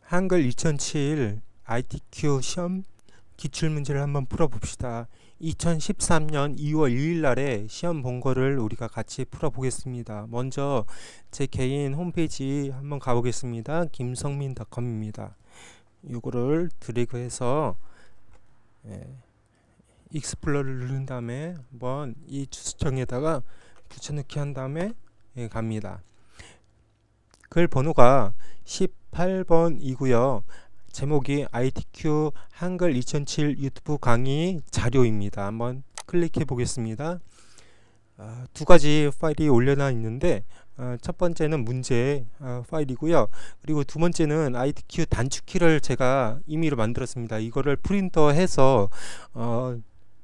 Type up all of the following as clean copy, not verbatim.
한글 2007 ITQ 시험 기출문제를 한번 풀어봅시다. 2013년 2월 2일 날에 시험 본 거를 우리가 같이 풀어보겠습니다. 먼저 제 개인 홈페이지 한번 가보겠습니다. 김성민닷컴입니다. 이거를 드래그해서 익스플로러를 누른 다음에 한번 이 주소창에다가 붙여넣기 한 다음에 갑니다. 글 번호가 18번이고요. 제목이 ITQ 한글 2007 유튜브 강의 자료입니다. 한번 클릭해 보겠습니다. 두 가지 파일이 올려놔 있는데 첫 번째는 문제 파일이고요. 그리고 두 번째는 ITQ 단축키를 제가 임의로 만들었습니다. 이거를 프린터해서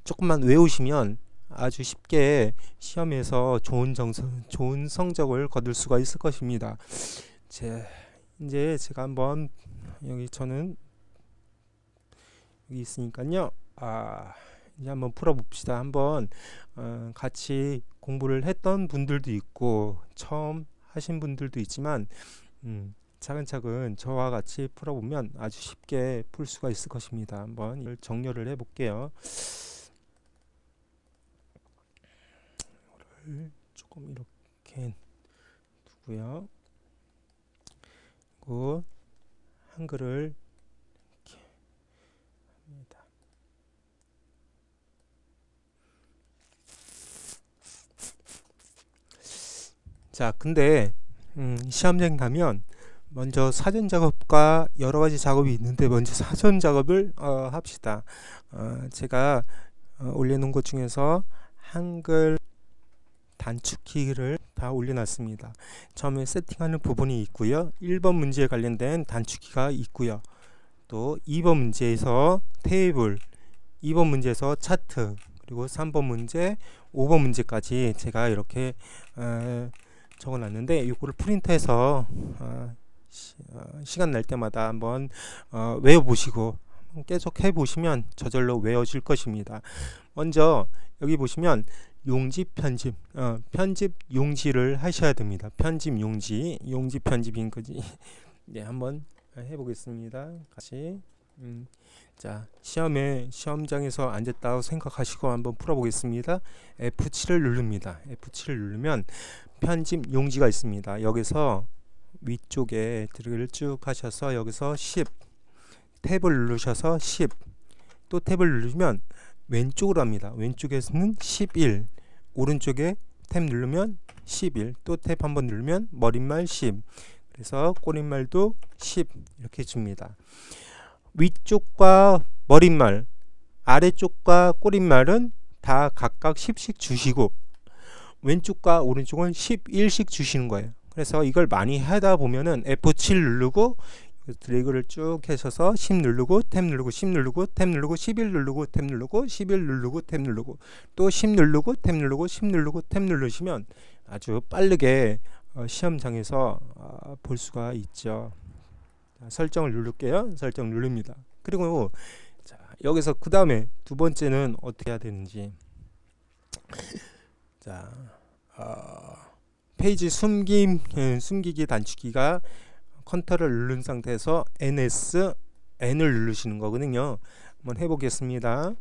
조금만 외우시면 아주 쉽게 시험에서 좋은 성적을 거둘 수가 있을 것입니다. 이제 제가 한번 저는 여기 있으니까요. 이제 한번 풀어봅시다. 한번 같이 공부를 했던 분들도 있고 처음 하신 분들도 있지만 차근차근 저와 같이 풀어보면 아주 쉽게 풀 수가 있을 것입니다. 한번 이걸 정렬을 해볼게요. 조금 이렇게 두고요. 그리고 한글을 이렇게 합니다. 자, 근데 시험장 가면 먼저 사전 작업과 여러 가지 작업이 있는데 먼저 사전 작업을 합시다. 제가 올려놓은 것 중에서 한글 단축키를 다 올려놨습니다. 처음에 세팅하는 부분이 있고요. 1번 문제에 관련된 단축키가 있고요. 또 2번 문제에서 테이블, 2번 문제에서 차트, 그리고 3번 문제, 5번 문제까지 제가 이렇게 적어놨는데 이거를 프린트해서 시간 날 때마다 한번 외워보시고 계속 해보시면 저절로 외워질 것입니다. 먼저 여기 보시면 용지 편집, 편집 용지를 하셔야 됩니다. 편집 용지 편집인 거지. 네, 한번 해보겠습니다. 같이. 자, 시험장에서 앉았다고 생각하시고 한번 풀어보겠습니다. F7을 누릅니다. F7을 누르면 편집 용지가 있습니다. 여기서 위쪽에 드래그를 쭉 하셔서 여기서 10 탭을 누르셔서 10 또 탭을 누르면 왼쪽으로 합니다. 왼쪽에서는 11 오른쪽에 탭 누르면 11 또 탭 한번 누르면 머릿말 10 그래서 꼬릿말도 10 이렇게 줍니다. 위쪽과 머릿말 아래쪽과 꼬릿말은 다 각각 10씩 주시고 왼쪽과 오른쪽은 11씩 주시는 거예요. 그래서 이걸 많이 하다 보면은 F7 누르고 드래그를 쭉 하셔서 10 누르고 탭 누르고 10 누르고 탭 누르고 11 누르고 탭 누르고 11 누르고 탭 누르고 또 10 누르고 탭 누르고 10 누르고 탭 누르시면 아주 빠르게 시험장에서 볼 수가 있죠. 자, 설정을 누를게요. 설정 누릅니다. 그리고 자, 여기서 그 다음에 두 번째는 어떻게 해야 되는지 자 페이지 숨기기 단축키가 컨트롤을 누른 상태에서 N을 누르시는 거거든요. 한번 해보겠습니다.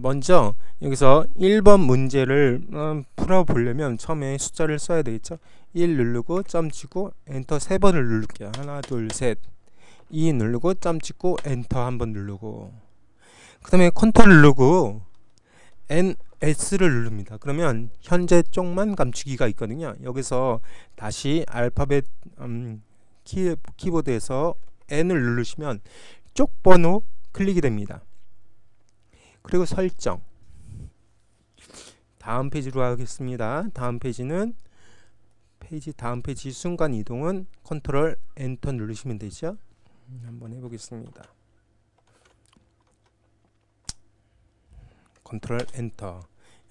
먼저 여기서 1번 문제를 풀어보려면 처음에 숫자를 써야 되겠죠. 1 누르고 점 찍고 엔터 3번을 누를게요. 하나 둘 셋 2 누르고 점 찍고 엔터 한번 누르고 그 다음에 컨트롤 누르고 NS를 누릅니다. 그러면 현재 쪽만 감추기가 있거든요. 여기서 다시 알파벳 키보드에서 N을 누르시면 쪽 번호 클릭이 됩니다. 그리고 설정 다음 페이지로 가겠습니다. 다음 페이지는 다음 페이지 순간 이동은 컨트롤 엔터 누르시면 되죠. 한번 해보겠습니다. 컨트롤 엔터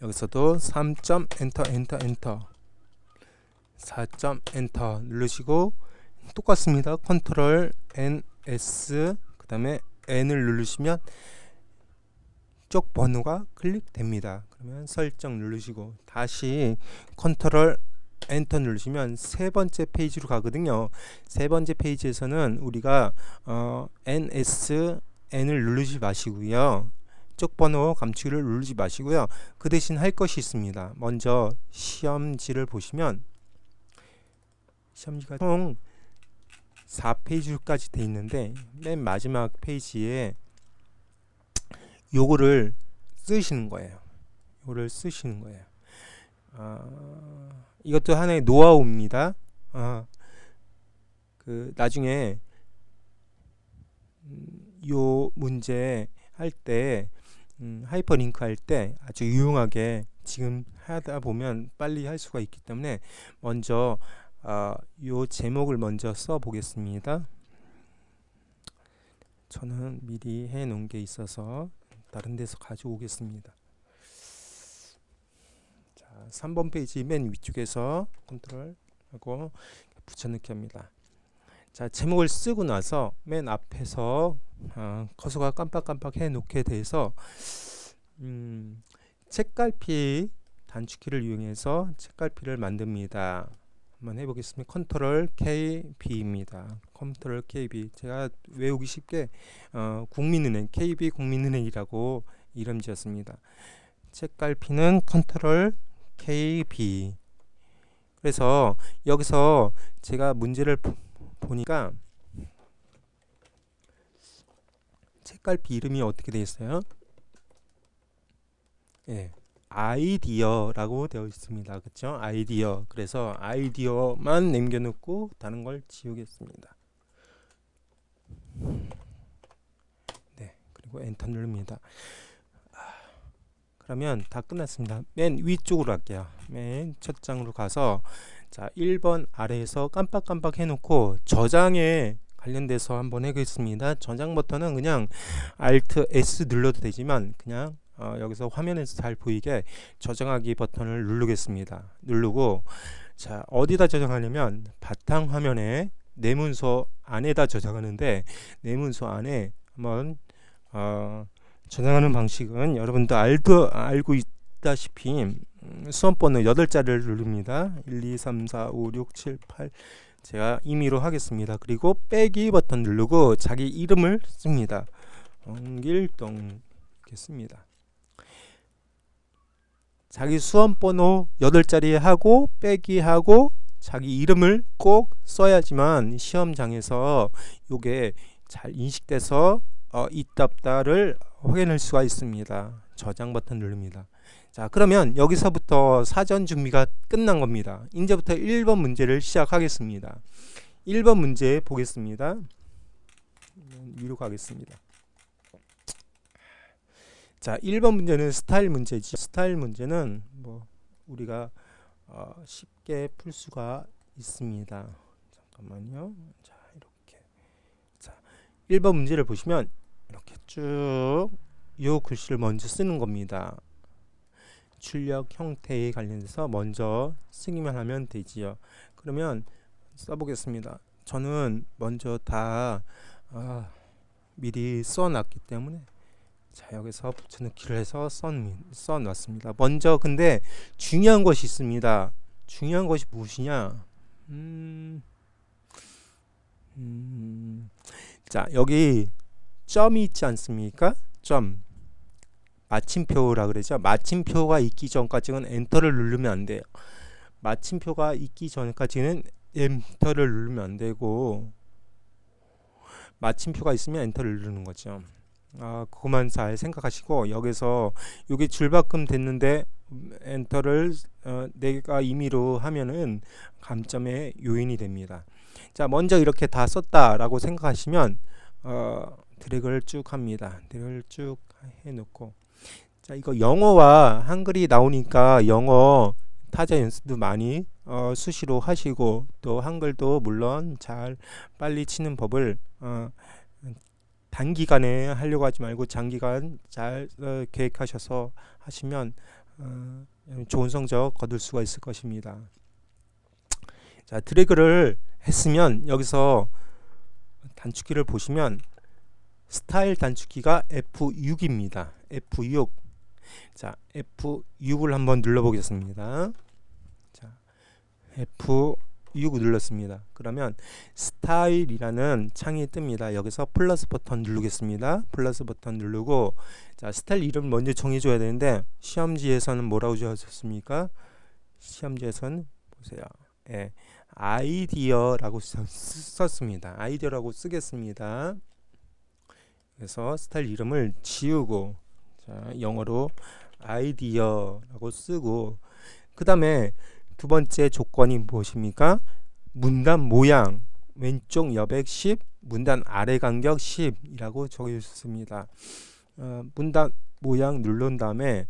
여기서도 3점 엔터 4점 엔터 누르시고 똑같습니다. 컨트롤 NS 그 다음에 N을 누르시면 쪽 번호가 클릭됩니다. 그러면 설정 누르시고 다시 컨트롤 엔터 누르시면 세 번째 페이지로 가거든요. 세 번째 페이지에서는 우리가 NSN을 누르지 마시고요. 쪽 번호 감추기를 누르지 마시고요. 그 대신 할 것이 있습니다. 먼저 시험지를 보시면 시험지가 총 4페이지까지 돼 있는데 맨 마지막 페이지에 요거를 쓰시는 거예요. 요거를 쓰시는 거예요. 이것도 하나의 노하우입니다. 그 나중에 요 문제 할 때 하이퍼링크 할 때 아주 유용하게 지금 하다 보면 빨리 할 수가 있기 때문에 먼저 요 제목을 먼저 써 보겠습니다. 저는 미리 해 놓은 게 있어서 다른 데서 가져오겠습니다. 자, 3번 페이지 맨 위쪽에서 컨트롤 하고 붙여넣기 합니다. 자, 제목을 쓰고 나서 맨 앞에서 커서가 깜빡깜빡 해 놓게 돼서 책갈피 단축키를 이용해서 책갈피를 만듭니다. 한번 해보겠습니다. 컨트롤 KB입니다. 컨트롤 KB. 제가 외우기 쉽게 국민은행 KB 국민은행이라고 이름 지었습니다. 책갈피는 컨트롤 KB. 그래서 여기서 제가 문제를 보니까 책갈피 이름이 어떻게 되어 있어요? 예, 아이디어라고 되어 있습니다. 그렇죠? 아이디어. 그래서 아이디어만 남겨놓고 다른 걸 지우겠습니다. 네, 그리고 엔터 누릅니다. 그러면 다 끝났습니다. 맨 위쪽으로 할게요. 맨 첫 장으로 가서 자, 1번 아래에서 깜빡깜빡 해놓고 저장에 관련돼서 한번 해보겠습니다. 저장 버튼은 그냥 Alt S 눌러도 되지만 그냥 여기서 화면에서 잘 보이게 저장하기 버튼을 누르겠습니다. 누르고 자, 어디다 저장하냐면 바탕 화면에 내 문서 안에다 저장하는데 내 문서 안에 한번 저장하는 방식은 여러분도 알고 있다시피 수험번호 8자리를 누릅니다. 1, 2, 3, 4, 5, 6, 7, 8 제가 임의로 하겠습니다. 그리고 빼기 버튼 누르고 자기 이름을 씁니다. 홍길동 이렇게 씁니다. 자기 수험번호 8자리 하고 빼기 하고 자기 이름을 꼭 써야지만 시험장에서 요게 잘 인식돼서 있다 없다를 확인할 수가 있습니다. 저장 버튼 누릅니다. 자, 그러면 여기서부터 사전 준비가 끝난 겁니다. 이제부터 1번 문제를 시작하겠습니다. 1번 문제 보겠습니다. 위로 가겠습니다. 자, 1번 문제는 스타일 문제지. 스타일 문제는 뭐 우리가 쉽게 풀 수가 있습니다. 잠깐만요. 자, 이렇게. 자, 1번 문제를 보시면 이렇게 쭉 요 글씨를 먼저 쓰는 겁니다. 출력 형태에 관련해서 먼저 쓰기만 하면 되지요. 그러면 써보겠습니다. 저는 먼저 다 미리 써놨기 때문에 자, 여기서 붙여넣기를 해서 써놨습니다. 먼저 근데 중요한 것이 있습니다. 중요한 것이 무엇이냐? 자, 여기 점이 있지 않습니까? 점. 마침표라 그러죠. 마침표가 있기 전까지는 엔터를 누르면 안 돼요. 마침표가 있기 전까지는 엔터를 누르면 안 되고 마침표가 있으면 엔터를 누르는 거죠. 그것만 잘 생각하시고 여기서 여기 줄바꿈 됐는데 엔터를 내가 임의로 하면은 감점의 요인이 됩니다. 자, 먼저 이렇게 다 썼다라고 생각하시면 드래그를 쭉 합니다. 드래그를 쭉 해놓고 자, 이거 영어와 한글이 나오니까 영어 타자 연습도 많이 수시로 하시고 또 한글도 물론 잘 빨리 치는 법을 단기간에 하려고 하지 말고 장기간 잘 계획하셔서 하시면 좋은 성적 거둘 수가 있을 것입니다. 자, 드래그를 했으면 여기서 단축키를 보시면 스타일 단축키가 F6입니다. F6. 자, F6을 한번 눌러 보겠습니다. 자, F6 눌렀습니다. 그러면 스타일이라는 창이 뜹니다. 여기서 플러스 버튼 누르겠습니다. 플러스 버튼 누르고, 자, 스타일 이름 먼저 정해줘야 되는데 시험지에서는 뭐라고 주어졌습니까? 시험지에서는 보세요. 예, 아이디어라고 썼습니다. 아이디어라고 쓰겠습니다. 그래서 스타일 이름을 지우고, 자, 영어로 아이디어라고 쓰고, 그 다음에 두 번째 조건이 무엇입니까? 문단 모양 왼쪽 여백 10, 문단 아래 간격 10이라고 적어주셨습니다. 문단 모양 누른 다음에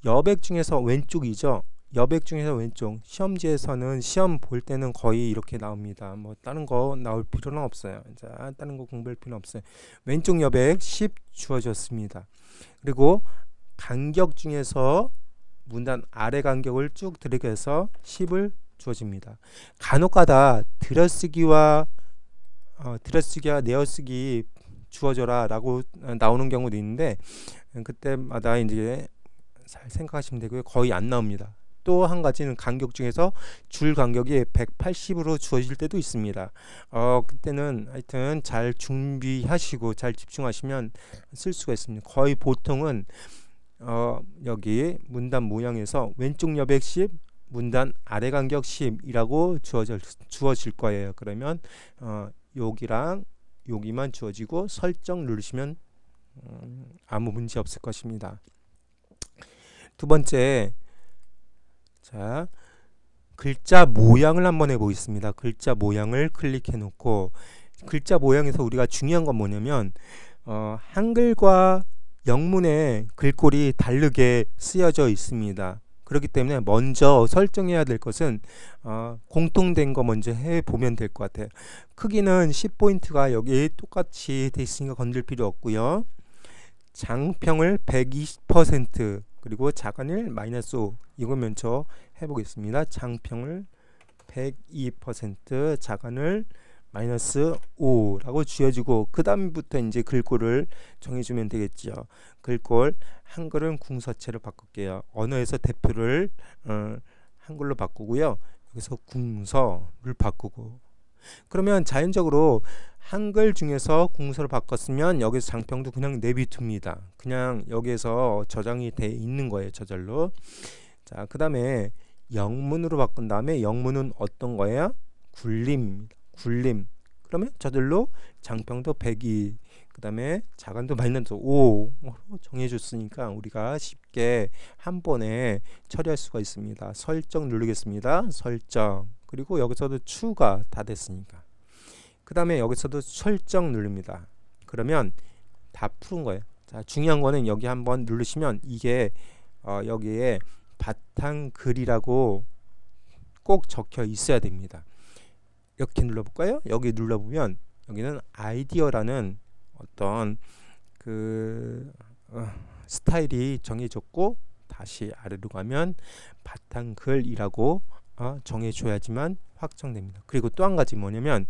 여백 중에서 왼쪽이죠. 여백 중에서 왼쪽. 시험지에서는 시험 볼 때는 거의 이렇게 나옵니다. 뭐 다른 거 나올 필요는 없어요. 자, 다른 거 공부할 필요는 없어요. 왼쪽 여백 10 주어졌습니다. 그리고 간격 중에서 문단 아래 간격을 쭉 들이켜서 10을 주어집니다. 간혹가다 들여쓰기와 내어쓰기 주어져라 라고 나오는 경우도 있는데, 그때마다 이제 잘 생각하시면 되고요. 거의 안 나옵니다. 또 한 가지는 간격 중에서 줄 간격이 180으로 주어질 때도 있습니다. 그때는 하여튼 잘 준비하시고 잘 집중하시면 쓸 수가 있습니다. 거의 보통은 여기 문단 모양에서 왼쪽 여백 10, 문단 아래 간격 10이라고 주어질 거예요. 그러면 여기랑 여기만 주어지고 설정 누르시면 아무 문제 없을 것입니다. 두 번째, 자, 글자 모양을 한번 해보겠습니다. 글자 모양을 클릭해 놓고, 글자 모양에서 우리가 중요한 건 뭐냐면 한글과 영문의 글꼴이 다르게 쓰여져 있습니다. 그렇기 때문에 먼저 설정해야 될 것은 공통된 거 먼저 해보면 될 것 같아요. 크기는 10포인트가 여기 똑같이 돼 있으니까 건들 필요 없고요. 장평을 120% 그리고 자간을 -5 이거 먼저 해보겠습니다. 장평을 102%, 자간을 -5라고 주어지고, 그 다음부터 이제 글꼴을 정해주면 되겠죠. 글꼴 한글은 궁서체로 바꿀게요. 언어에서 대표를 한글로 바꾸고요. 여기서 궁서를 바꾸고, 그러면 자연적으로 한글 중에서 궁서를 바꿨으면 여기서 장평도 그냥 내비둡니다. 그냥 여기에서 저장이 돼 있는 거예요. 저절로. 자, 그 다음에 영문으로 바꾼 다음에 영문은 어떤 거예요? 굴림입니다. 굴림. 그러면 저절로 장평도 102, 그 다음에 자간도 -5 정해줬으니까 우리가 쉽게 한 번에 처리할 수가 있습니다. 설정 누르겠습니다. 설정. 그리고 여기서도 추가 다 됐으니까. 그 다음에 여기서도 설정 누릅니다. 그러면 다 푸른 거예요. 자, 중요한 거는 여기 한번 누르시면 이게 여기에 바탕글이라고 꼭 적혀 있어야 됩니다. 이렇게 눌러볼까요? 여기 눌러보면 여기는 아이디어라는 어떤 그 스타일이 정해졌고, 다시 아래로 가면 바탕글이라고 정해줘야지만 확정됩니다. 그리고 또 한 가지 뭐냐면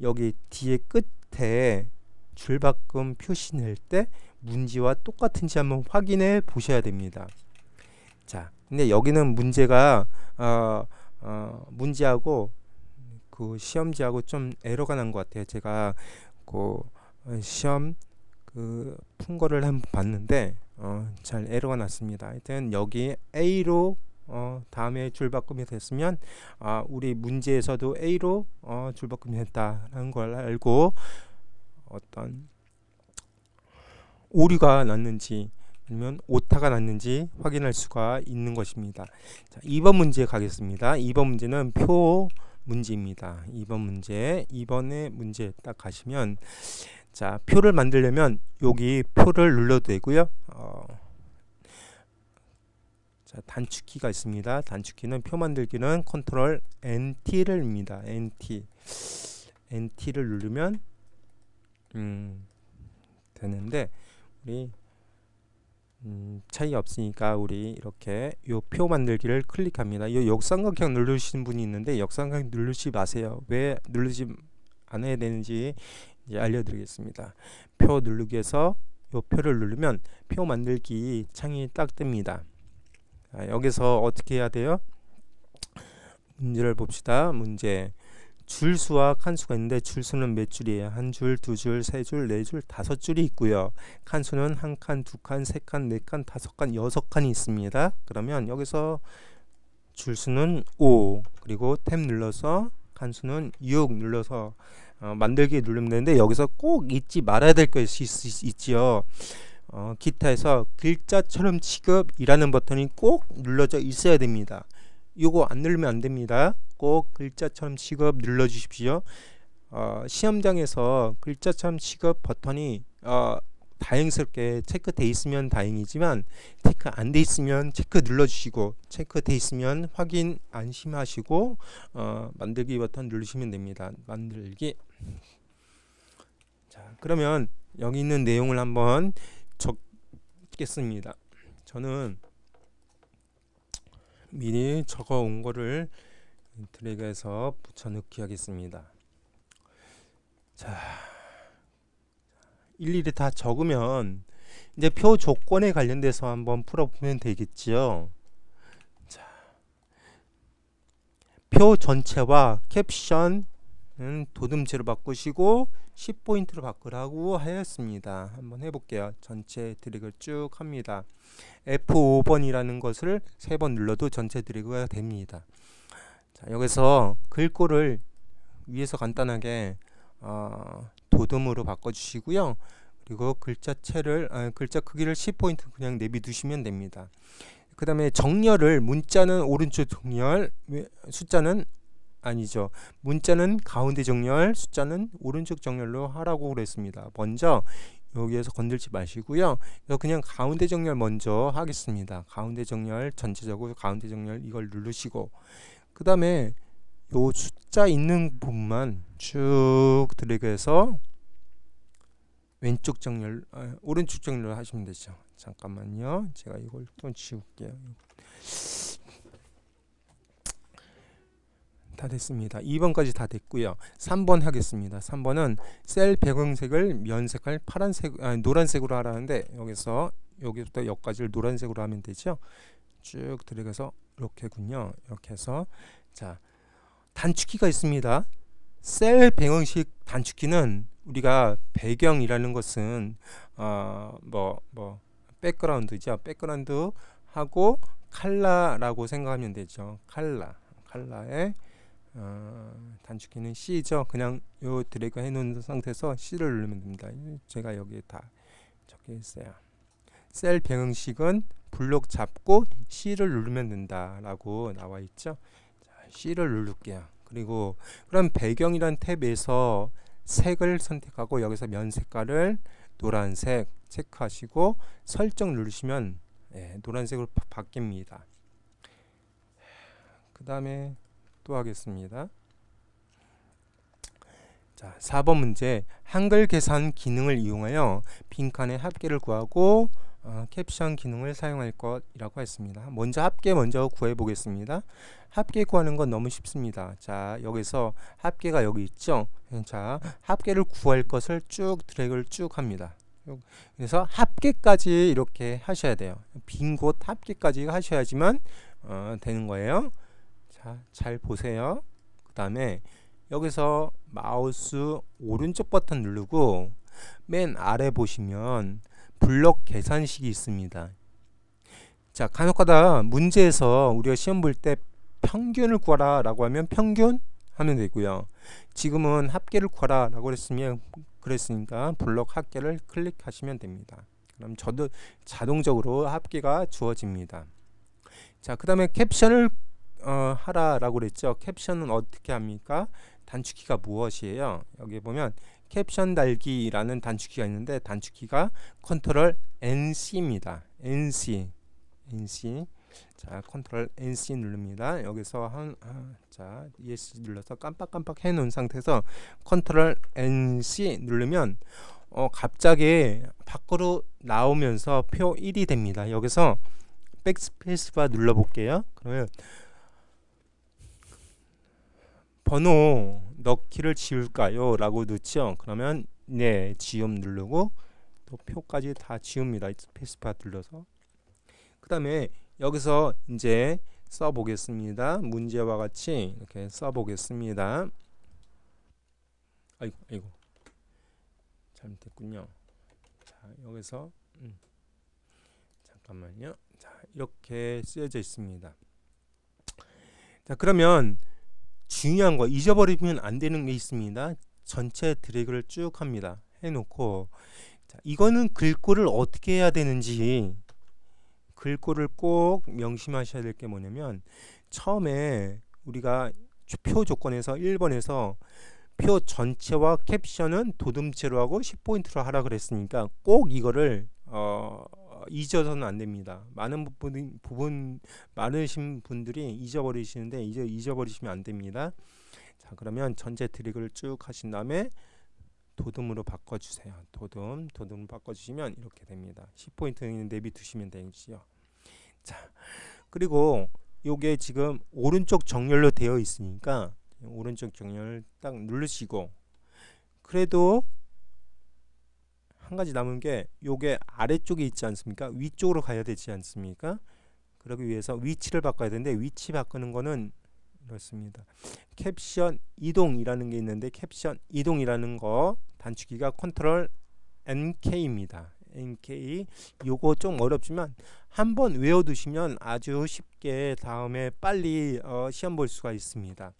여기 뒤에 끝에 줄바꿈 표시 낼 때 문제와 똑같은지 한번 확인해 보셔야 됩니다. 자, 근데 여기는 문제가 문제하고 그 시험지하고 좀 에러가 난 것 같아요. 제가 그 시험 푼 거를 한번 봤는데 잘 에러가 났습니다. 하여튼 여기 A로 다음에 줄바꿈이 됐으면 우리 문제에서도 A로 줄바꿈이 됐다는 걸 알고 어떤 오류가 났는지 아니면 오타가 났는지 확인할 수가 있는 것입니다. 자, 2번 문제 가겠습니다. 2번 문제는 표 문제입니다. 2번 문제, 2번의 문제 딱 가시면, 자, 표를 만들려면 여기 표를 눌러도 되고요. 자, 단축키가 있습니다. 단축키는 표 만들기는 컨트롤 NT를 눕니다. NT를 누르면 되는데 우리 차이 없으니까 우리 이렇게 요 표 만들기를 클릭합니다. 요 역삼각형 누르시는 분이 있는데 역삼각형 누르지 마세요. 왜 누르지 않아야 되는지 이제 알려드리겠습니다. 표 누르기에서 요 표를 누르면 표 만들기 창이 딱 뜹니다. 여기서 어떻게 해야 돼요? 문제를 봅시다. 문제. 줄수와 칸수가 있는데 줄수는 몇 줄이에요? 한 줄, 두 줄, 세 줄, 네 줄, 다섯 줄이 있고요. 칸수는 한 칸, 두 칸, 세 칸, 네 칸, 다섯 칸, 여섯 칸이 있습니다. 그러면 여기서 줄수는 5, 그리고 탭 눌러서 칸수는 6 눌러서 만들기 누르면 되는데 여기서 꼭 잊지 말아야 될 것이 있지요. 기타에서 글자처럼 취급이라는 버튼이 꼭 눌러져 있어야 됩니다. 이거 안 누르면 안 됩니다. 꼭 글자처럼 취급 눌러 주십시오. 시험장에서 글자처럼 취급 버튼이 다행스럽게 체크돼 있으면 다행이지만 체크 안 돼 있으면 체크 눌러 주시고 체크돼 있으면 확인 안심하시고 만들기 버튼 누르시면 됩니다. 만들기. 자, 그러면 여기 있는 내용을 한번 적겠습니다. 저는 미리 적어 온 거를 드래그해서 붙여넣기 하겠습니다. 자, 일일이 다 적으면 이제 표 조건에 관련돼서 한번 풀어보면 되겠지요. 자, 표 전체와 캡션은 도둠지로 바꾸시고 10포인트로 바꾸라고 하였습니다. 한번 해볼게요. 전체 드래그를 쭉 합니다. F5번이라는 것을 3번 눌러도 전체 드래그가 됩니다. 자, 여기서 글꼴을 위에서 간단하게 도둠으로 바꿔주시고요. 그리고 글자체를 글자 크기를 10포인트 그냥 내비두시면 됩니다. 그 다음에 정렬을 문자는 오른쪽 정렬, 숫자는 아니죠. 문자는 가운데 정렬, 숫자는 오른쪽 정렬로 하라고 그랬습니다. 먼저 여기에서 건들지 마시고요. 그냥 가운데 정렬 먼저 하겠습니다. 가운데 정렬 전체적으로 가운데 정렬 이걸 누르시고 그 다음에 요 숫자 있는 부분만 쭉 드래그해서 왼쪽 정렬, 오른쪽 정렬로 하시면 되죠. 잠깐만요. 제가 이걸 또 지울게요. 다 됐습니다. 2번까지 다 됐고요. 3번 하겠습니다. 3번은 셀 배경색을 면색할 파란색, 노란색으로 하라는데 여기부터 여기까지를 노란색으로 하면 되죠. 쭉 들어가서 이렇게군요. 이렇게 해서 자, 단축키가 있습니다. 셀 배경식 단축키는 우리가 배경이라는 것은 백그라운드죠. 백그라운드 하고 컬러라고 생각하면 되죠. 컬러에 단축키는 C죠. 그냥 요 드래그 해놓은 상태에서 C를 누르면 됩니다. 제가 여기에 다 적혀 있어요. 셀 배경식은 블록 잡고 C를 누르면 된다라고 나와 있죠. 자, C를 누를게요. 그리고 그럼 배경이란 탭에서 색을 선택하고 여기서 면 색깔을 노란색 체크하시고 설정 누르시면 노란색으로 바뀝니다. 그 다음에 또 하겠습니다. 자, 4번 문제. 한글 계산 기능을 이용하여 빈칸의 합계를 구하고 캡션 기능을 사용할 것이라고 했습니다. 먼저 합계 먼저 구해 보겠습니다. 합계 구하는 건 너무 쉽습니다. 자, 여기서 합계가 여기 있죠. 자, 합계를 구할 것을 쭉 드래그를 쭉 합니다. 그래서 합계까지 이렇게 하셔야 돼요. 빈 곳 합계까지 하셔야지만 되는 거예요. 자, 잘 보세요. 그 다음에 여기서 마우스 오른쪽 버튼 누르고 맨 아래 보시면 블록 계산식이 있습니다. 자, 간혹가다 문제에서 우리가 시험 볼 때 평균을 구하라 라고 하면 평균 하면 되고요. 지금은 합계를 구하라 라고 그랬으니까 블록 합계를 클릭하시면 됩니다. 그럼 저도 자동적으로 합계가 주어집니다. 자, 그 다음에 캡션을 하라라고 그랬죠. 캡션은 어떻게 합니까? 단축키가 무엇이에요? 여기 보면 캡션 달기라는 단축키가 있는데 단축키가 컨트롤 NC입니다. NC. 자, 컨트롤 NC 누릅니다. 여기서 자, ESC 눌러서 깜빡깜빡 해놓은 상태에서 컨트롤 NC 누르면 갑자기 밖으로 나오면서 표 1이 됩니다. 여기서 백스페이스바 눌러볼게요. 그러면 번호 넣기를 지울까요? 라고 넣죠. 그러면 네, 지움 누르고 또 표까지 다 지웁니다. 스페이스바 눌러서. 그 다음에 여기서 이제 써보겠습니다. 문제와 같이 이렇게 써보겠습니다. 아이고 잘못했군요. 자, 여기서 잠깐만요. 자, 이렇게 쓰여져 있습니다. 자, 그러면 중요한 거, 잊어버리면 안 되는 게 있습니다. 전체 드래그를 쭉 합니다. 해놓고, 자, 이거는 글꼴을 어떻게 해야 되는지, 글꼴을 꼭 명심하셔야 될 게 뭐냐면, 처음에 우리가 표 조건에서 1번에서 표 전체와 캡션은 도둠체로 하고 10포인트로 하라 그랬으니까 꼭 이거를 잊어서는 안 됩니다. 많으신 분들이 잊어버리시는데 잊어버리시면 안 됩니다. 자, 그러면 전체 드래그를 쭉 하신 다음에 도둠으로 바꿔주세요. 도둠 바꿔주시면 이렇게 됩니다. 10포인트는 내비두시면 되지요. 자, 그리고 요게 지금 오른쪽 정렬로 되어 있으니까 오른쪽 정렬 딱 누르시고, 그래도 한 가지 남은 게 요게 아래쪽에 있지 않습니까? 위쪽으로 가야 되지 않습니까? 그러기 위해서 위치를 바꿔야 되는데, 위치 바꾸는 거는 이렇습니다. 캡션 이동이라는 게 있는데, 캡션 이동이라는 거 단축키가 컨트롤 NK입니다. NK. 요거 좀 어렵지만 한번 외워두시면 아주 쉽게 다음에 빨리 시험 볼 수가 있습니다.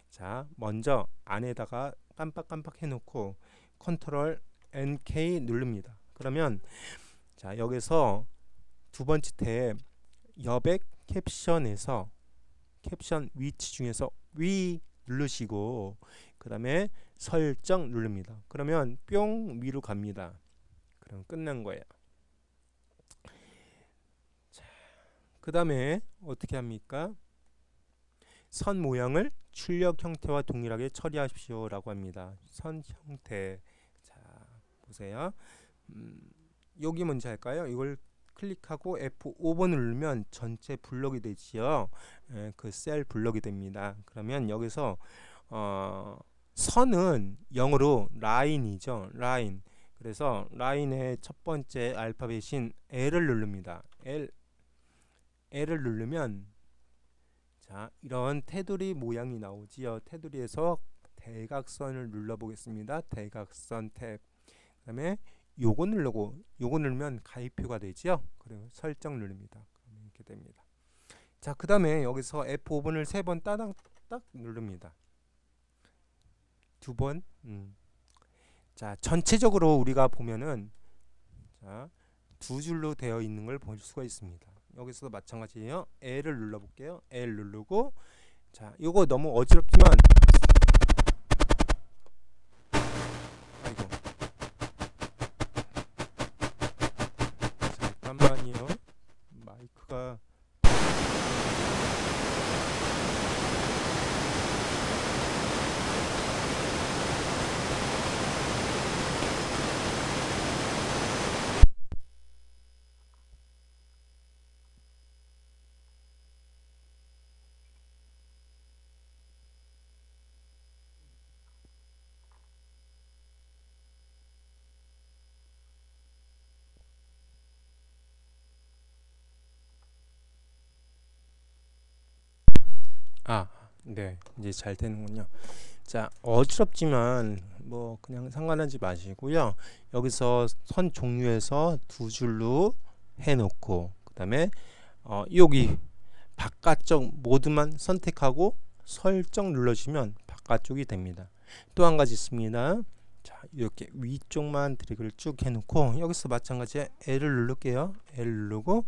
자, 먼저 안에다가 깜빡깜빡 해놓고 컨트롤 NK 누릅니다. 그러면 자, 여기서 두 번째 탭 여백 캡션에서 캡션 위치 중에서 위 누르시고 그 다음에 설정 누릅니다. 그러면 뿅 위로 갑니다. 그럼 끝난 거예요. 그 다음에 어떻게 합니까? 선 모양을 출력 형태와 동일하게 처리하십시오 라고 합니다. 선 형태. 자, 보세요. 여기 먼저 할까요? 이걸 클릭하고 F5번을 누르면 전체 블럭이 되지요. 그 셀 블럭이 됩니다. 그러면 여기서 선은 영어로 라인이죠. 라인. 그래서 라인의 첫 번째 알파벳인 L을 누릅니다. L을 누르면 자, 이런 테두리 모양이 나오지요. 테두리에서 대각선을 눌러보겠습니다. 대각선 탭. 그 다음에 요거 누르면 가입표가 되지요. 그리고 설정 누릅니다. 그러면 이렇게 됩니다. 자, 그 다음에 여기서 F5번을 3번 따닥딱 누릅니다. 2번. 자, 전체적으로 우리가 보면은 자, 두 줄로 되어 있는 걸 볼 수가 있습니다. 여기서도 마찬가지예요. L을 눌러볼게요. L 누르고, 자, 이거 너무 어지럽지만, 아이고, 잠깐만요. 마이크가 네, 이제 잘 되는군요. 자, 어지럽지만 뭐 그냥 상관하지 마시고요. 여기서 선 종류에서 두 줄로 해놓고 그 다음에 여기 바깥쪽 모두만 선택하고 설정 눌러주시면 바깥쪽이 됩니다. 또 한 가지 있습니다. 자, 이렇게 위쪽만 드래그를 쭉 해놓고 여기서 마찬가지에 L을 누를게요. L 누르고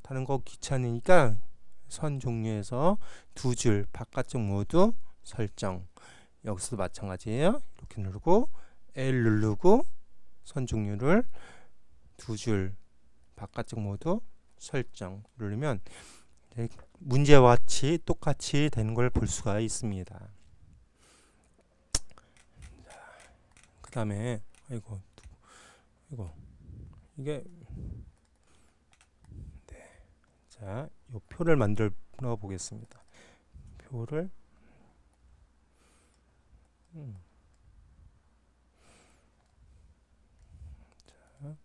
다른 거 귀찮으니까 선 종류에서 두 줄 바깥쪽 모두 설정. 여기서도 마찬가지예요. 이렇게 누르고 L 누르고 선 종류를 두 줄 바깥쪽 모두 설정 누르면 문제와 같이 똑같이 되는 걸 볼 수가 있습니다. 그 다음에 이거 이게 네. 자, 요 표를 만들어 보겠습니다. 표를 자,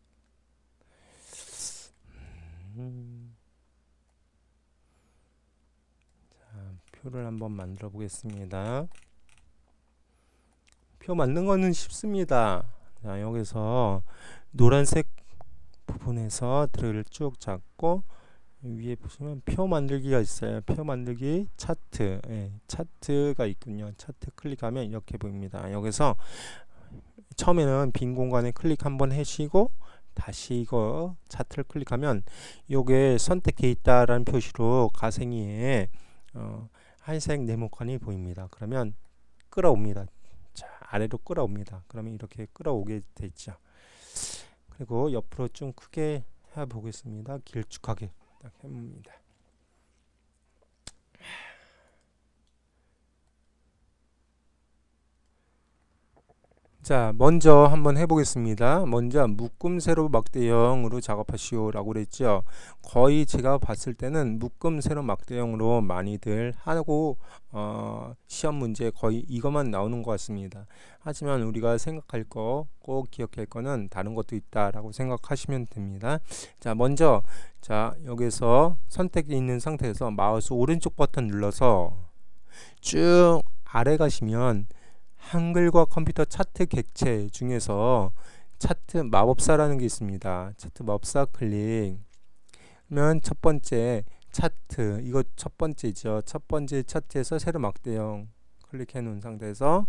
표를 한번 만들어 보겠습니다. 표 만든 거는 쉽습니다. 자, 여기서 노란색 부분에서 드래그를 쭉 잡고 위에 보시면 표 만들기가 있어요. 표 만들기 차트, 차트가 있군요. 차트 클릭하면 이렇게 보입니다. 여기서 처음에는 빈 공간에 클릭 한번 하시고 다시 이거 차트를 클릭하면 요게 선택해 있다라는 표시로 가생이에 하얀색 네모칸이 보입니다. 그러면 끌어옵니다. 자, 아래로 끌어옵니다. 그러면 이렇게 끌어오게 되죠. 그리고 옆으로 좀 크게 해 보겠습니다. 길쭉하게 딱 해봅니다. 자, 먼저 한번 해보겠습니다. 먼저 묶음 세로 막대형으로 작업하시오 라고 그랬죠. 거의 제가 봤을 때는 묶음 세로 막대형으로 많이들 하고 시험 문제 거의 이것만 나오는 것 같습니다. 하지만 우리가 생각할 거, 꼭 기억할 거는 다른 것도 있다 라고 생각하시면 됩니다. 자, 먼저 자, 여기서 선택이 있는 상태에서 마우스 오른쪽 버튼 눌러서 쭉 아래 가시면 한글과 컴퓨터 차트 객체 중에서 차트 마법사라는 게 있습니다. 차트 마법사 클릭 그러면 첫 번째 차트, 이거 첫 번째죠. 첫 번째 차트에서 세로 막대형 클릭해 놓은 상태에서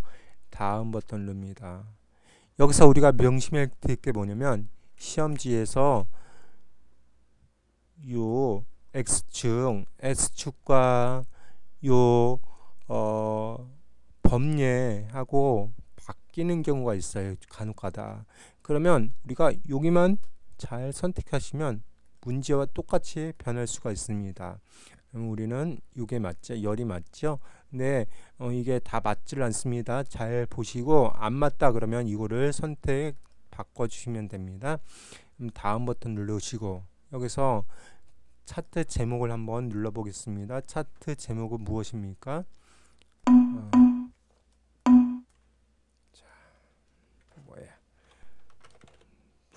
다음 버튼 누릅니다. 여기서 우리가 명심해야 될 게 뭐냐면 시험지에서 요 X축과 요 범례하고 바뀌는 경우가 있어요. 간혹가다. 그러면 우리가 여기만 잘 선택하시면 문제와 똑같이 변할 수가 있습니다. 그럼 우리는 이게 맞죠? 열이 맞죠? 근데 이게 다 맞질 않습니다. 잘 보시고 안 맞다 그러면 이거를 선택 바꿔주시면 됩니다. 그럼 다음 버튼 누르시고 여기서 차트 제목을 한번 눌러보겠습니다. 차트 제목은 무엇입니까?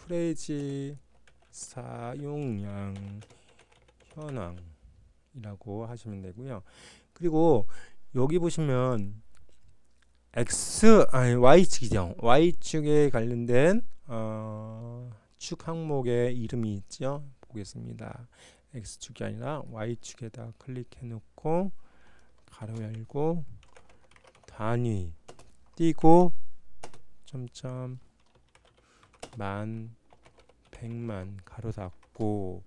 프레이즈 사용량 현황이라고 하시면 되고요. 그리고 여기 보시면 Y축이죠. Y축에 관련된 축 항목의 이름이 있죠. 보겠습니다. X축이 아니라 Y축에다 클릭해 놓고 가로 열고 단위 띄고 점점 만, 백만 가로 닫고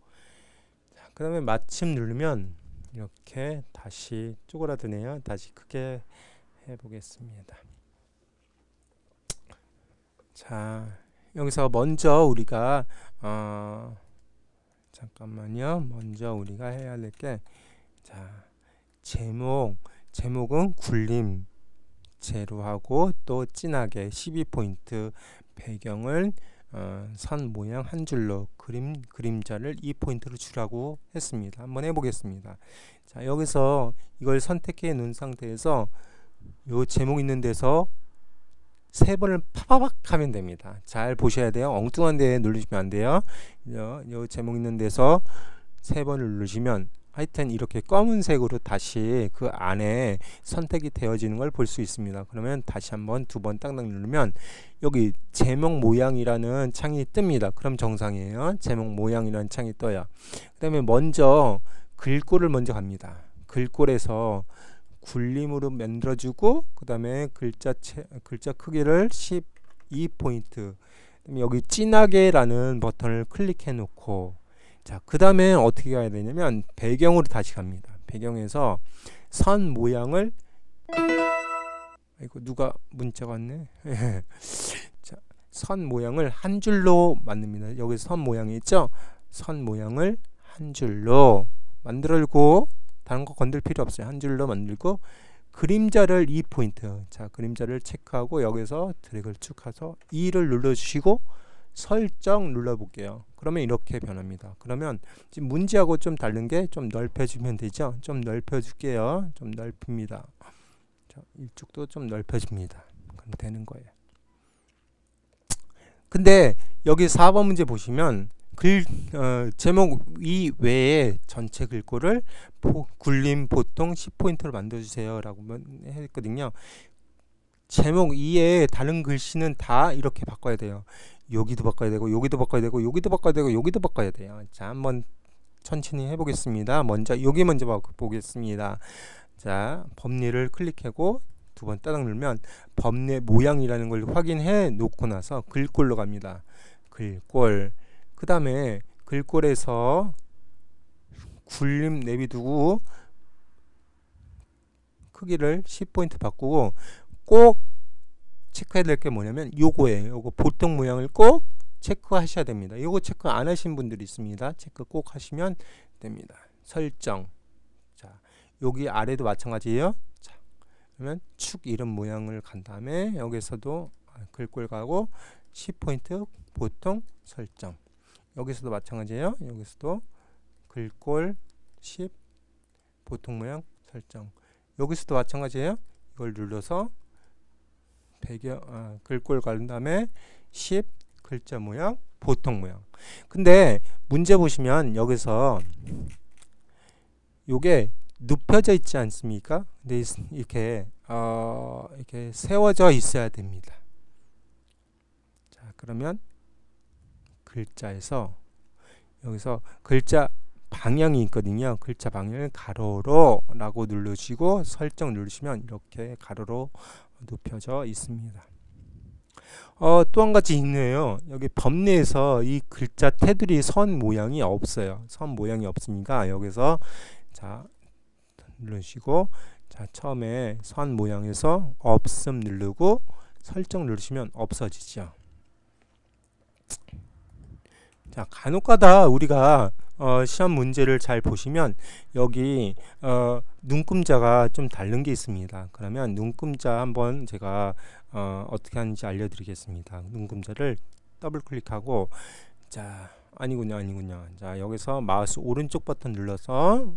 그 다음에 마침 누르면 이렇게 다시 쪼그라드네요. 다시 크게 해보겠습니다. 자, 여기서 먼저 우리가 잠깐만요. 먼저 우리가 해야 될 게 자, 제목은 굴림 제로 하고 또 진하게 12포인트 배경을 선 모양 한 줄로 그림자를 2포인트로 주라고 했습니다. 한번 해보겠습니다. 자, 여기서 이걸 선택해 놓은 상태에서 요 제목 있는 데서 세 번을 파바박 하면 됩니다. 잘 보셔야 돼요. 엉뚱한 데 누르시면 안 돼요. 요 제목 있는 데서 세 번을 누르시면 하여튼 이렇게 검은색으로 다시 그 안에 선택이 되어지는 걸 볼 수 있습니다. 그러면 다시 한번 두 번 딱딱 누르면 여기 제목 모양이라는 창이 뜹니다. 그럼 정상이에요. 제목 모양이라는 창이 떠요. 그 다음에 먼저 글꼴을 먼저 갑니다. 글꼴에서 굴림으로 만들어주고 그 다음에 글자 크기를 12포인트 여기 진하게 라는 버튼을 클릭해 놓고 자, 그 다음에 어떻게 가야 되냐면 배경으로 다시 갑니다. 배경에서 선 모양을 이거 누가 문자가 왔네. 자, 선 모양을 한 줄로 만듭니다. 여기 선 모양이 있죠? 선 모양을 한 줄로 만들고 다른 거 건들 필요 없어요. 한 줄로 만들고 그림자를 2포인트. 자, 그림자를 체크하고 여기서 드래그를 쭉 해서 2를 눌러주시고 설정 눌러볼게요. 그러면 이렇게 변합니다. 그러면 지금 문제하고 좀 다른 게 좀 넓혀주면 되죠. 좀 넓혀줄게요. 좀 넓힙니다. 자, 이쪽도 좀 넓혀줍니다. 그럼 되는 거예요. 근데 여기 4번 문제 보시면 제목 이 외에 전체 글꼴을 굴림 보통 10포인트로 만들어주세요 라고 했거든요. 제목 이외에 다른 글씨는 다 이렇게 바꿔야 돼요. 여기도 바꿔야 되고 여기도 바꿔야 되고 여기도 바꿔야 되고 여기도 바꿔야 돼요. 자, 한번 천천히 해보겠습니다. 여기 먼저 보겠습니다. 자, 법례를 클릭하고 두 번 따닥 누르면 법례 모양이라는 걸 확인해 놓고 나서 글꼴로 갑니다. 글꼴. 그 다음에 글꼴에서 굴림 내비두고 크기를 10포인트 바꾸고 꼭 체크해야 될 게 뭐냐면 요거예요. 요거 보통 모양을 꼭 체크하셔야 됩니다. 요거 체크 안 하신 분들이 있습니다. 체크 꼭 하시면 됩니다. 설정. 자, 여기 아래도 마찬가지예요. 자, 그러면 축 이름 모양을 간 다음에 여기서도 글꼴 가고 10포인트 보통 설정. 여기서도 마찬가지예요. 여기서도 글꼴 10 보통 모양 설정. 여기서도 마찬가지예요. 이걸 눌러서 글꼴 간 다음에 10 글자 모양 보통 모양. 근데 문제 보시면 여기서 요게 눕혀져 있지 않습니까? 근데 이렇게 세워져 있어야 됩니다. 자, 그러면 글자에서 여기서 글자 방향이 있거든요. 글자 방향을 가로로 라고 누르시고 설정 누르시면 이렇게 가로로 눕혀져 있습니다. 또 한 가지 있네요. 여기 법례에서 이 글자 테두리 선 모양이 없어요. 선 모양이 없으니까 여기서 자 누르시고 자 처음에 선 모양에서 없음 누르고 설정 누르시면 없어지죠. 자, 간혹가다 우리가 시험 문제를 잘 보시면 여기 눈금자가 좀 다른 게 있습니다. 그러면 눈금자 한번 제가 어떻게 하는지 알려드리겠습니다. 눈금자를 더블 클릭하고 자 아니군요. 자 여기서 마우스 오른쪽 버튼 눌러서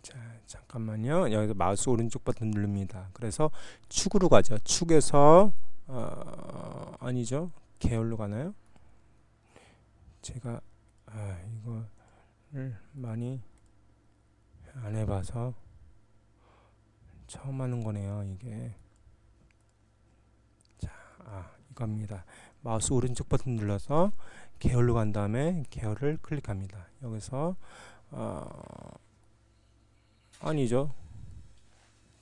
자 잠깐만요. 여기서 마우스 오른쪽 버튼 누릅니다. 그래서 축으로 가죠. 축에서 아니죠. 계열로 가나요? 제가 이거를 많이 안 해봐서 처음 하는 거네요. 이게 자 이겁니다. 마우스 오른쪽 버튼 눌러서 계열로 간 다음에 계열을 클릭합니다. 여기서 아니죠.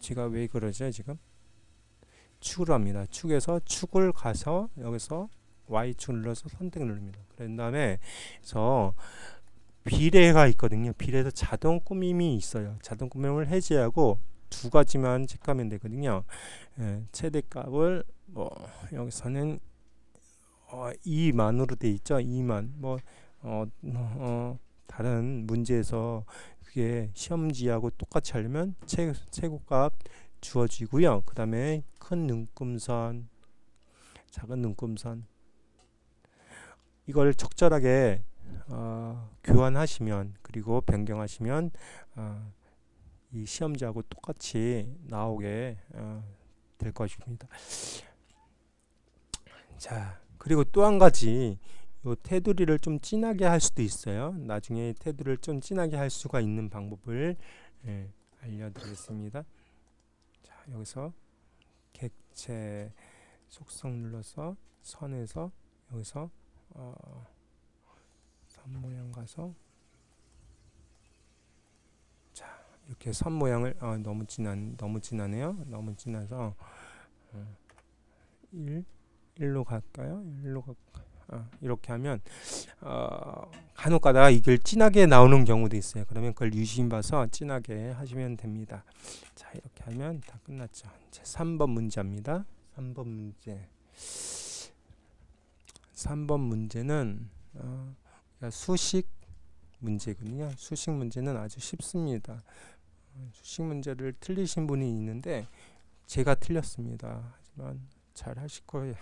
제가 왜 그러죠 지금? 축으로 합니다. 축에서 축을 가서 여기서 Y축 눌러서 선택 누릅니다. 그런 다음에 그래서 비례가 있거든요. 비례에서 자동 꾸밈이 있어요. 자동 꾸밈을 해제하고 두 가지만 체크하면 되거든요. 최대값을 여기서는 2만으로 돼 있죠. 2만 다른 문제에서 그게 시험지하고 똑같이 하려면 최고값 주어지고요. 그 다음에 큰 눈금선, 작은 눈금선 이걸 적절하게 교환하시면 그리고 변경하시면 이 시험지하고 똑같이 나오게 될 것입니다. 자 그리고 또 한 가지 요 테두리를 좀 진하게 할 수도 있어요. 나중에 테두리를 좀 진하게 할 수가 있는 방법을 알려드리겠습니다. 자 여기서 객체 속성 눌러서 선에서 여기서 선 모양 가서 자 이렇게 선 모양을 너무 진하네요. 너무 진해서 1로 갈까요? 1로 이렇게 하면 간혹가다 이걸 진하게 나오는 경우도 있어요. 그러면 그걸 유심 봐서 진하게 하시면 됩니다. 자 이렇게 하면 다 끝났죠. 이제 3번 문제입니다. 3번 문제는 수식 문제군요. 수식 문제는 아주 쉽습니다. 수식 문제를 틀리신 분이 있는데 제가 틀렸습니다. 하지만 잘 하실 거예요.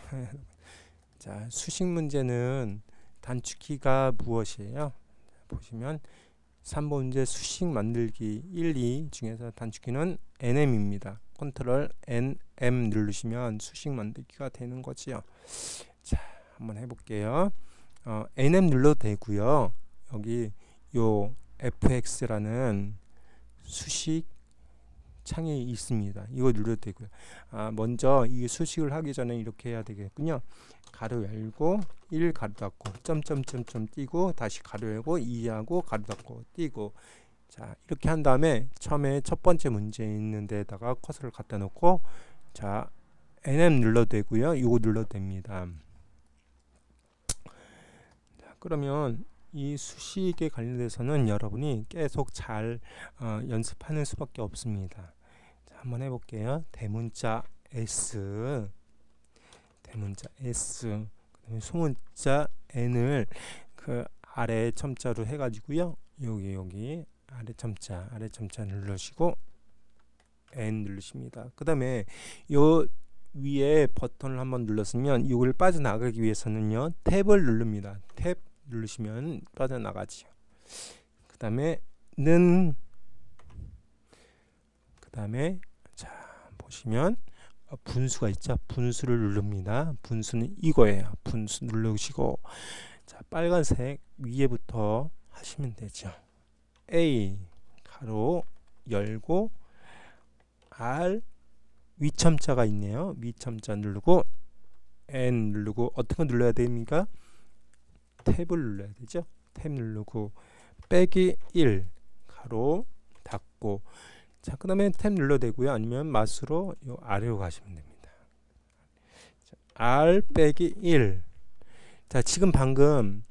자, 수식 문제는 단축키가 무엇이에요? 보시면 3번 문제 수식 만들기 1, 2 중에서 단축키는 NM입니다. 컨트롤 NM 누르시면 수식 만들기가 되는 거지요. 자, 한번 해볼게요. NM 눌러도 되고요. 여기 요 FX라는 수식 창이 있습니다. 이거 눌러도 되고요. 먼저 이 수식을 하기 전에 이렇게 해야 되겠군요. 가로 열고 1 가로 닫고 점점점점 띄고 다시 가로 열고 2하고 가로 닫고 띄고, 자 이렇게 한 다음에 처음에 첫 번째 문제 있는 데다가 커서를 갖다 놓고, 자 NM 눌러도 되고요. 이거 눌러도 됩니다. 자, 그러면 이 수식에 관련돼서는 여러분이 계속 잘 연습하는 수밖에 없습니다. 자, 한번 해볼게요. 대문자 S, 대문자 S, 그다음에 소문자 N을 그 아래 첨자로 해가지고요. 여기 아래 첨자 누르시고 N 누르십니다. 그 다음에 요 위에 버튼을 한번 눌렀으면 이걸 빠져나가기 위해서는요 탭을 누릅니다. 탭 누르시면 빠져나가지요. 그 다음에 자 보시면 분수가 있죠. 분수를 누릅니다. 분수는 이거예요. 분수 누르시고, 자 빨간색 위에부터 하시면 되죠. A 가로 열고 R 위첨자가 있네요. 위첨자 누르고 N 누르고, 어떤 거 눌러야 됩니까? 탭을 눌러야 되죠. 탭 누르고 빼기 1 가로 닫고, 자 그 다음에 탭 눌러도 되고요. 아니면 마우스로 요 아래로 가시면 됩니다. 자, R 빼기 1. 자 지금 방금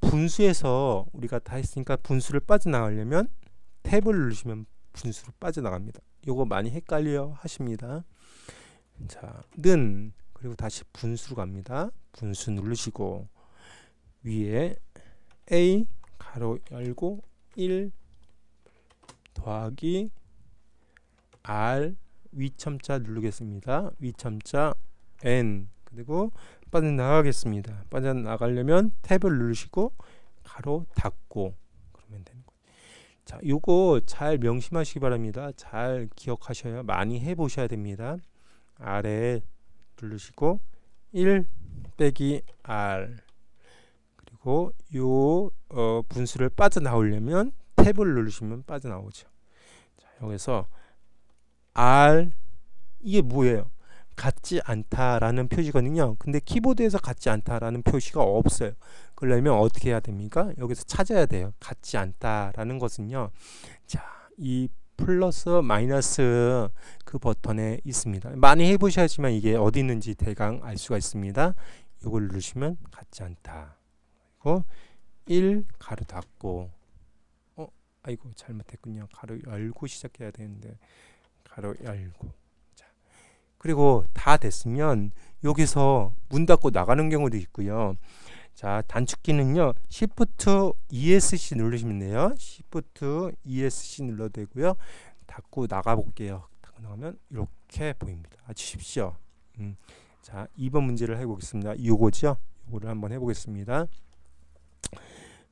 분수에서 우리가 다 했으니까 분수를 빠져나가려면 탭을 누르시면 분수로 빠져나갑니다. 요거 많이 헷갈려 하십니다. 자 그리고 다시 분수로 갑니다. 분수 누르시고 위에 A 가로 열고 1 더하기 R 위첨자 누르겠습니다. 위첨자 N, 그리고 빠져나가겠습니다. 빠져나가려면 탭을 누르시고 가로 닫고 그러면 되는 거예요. 자, 요거 잘 명심하시기 바랍니다. 잘 기억하셔야 많이 해보셔야 됩니다. 아래 누르시고 1 빼기 R, 그리고 요 분수를 빠져나오려면 탭을 누르시면 빠져나오죠. 자, 여기서 R, 이게 뭐예요? 같지 않다라는 표시거든요. 근데 키보드에서 같지 않다라는 표시가 없어요. 그러려면 어떻게 해야 됩니까? 여기서 찾아야 돼요. 같지 않다라는 것은요. 자, 이 플러스 마이너스 그 버튼에 있습니다. 많이 해보셔야지만 이게 어디 있는지 대강 알 수가 있습니다. 이걸 누르시면 같지 않다. 그리고 1 가로 닫고, 아이고 잘못했군요. 가로 열고 시작해야 되는데 가로 열고. 자, 그리고 다 됐으면 여기서 문 닫고 나가는 경우도 있고요. 자, 단축키는요 Shift ESC 누르시면 돼요. Shift ESC 눌러도 되고요. 닫고 나가 볼게요. 닫고 나가면 이렇게 보입니다. 아주 쉽죠. 자, 2번 문제를 해보겠습니다. 요거죠. 요거를 한번 해보겠습니다.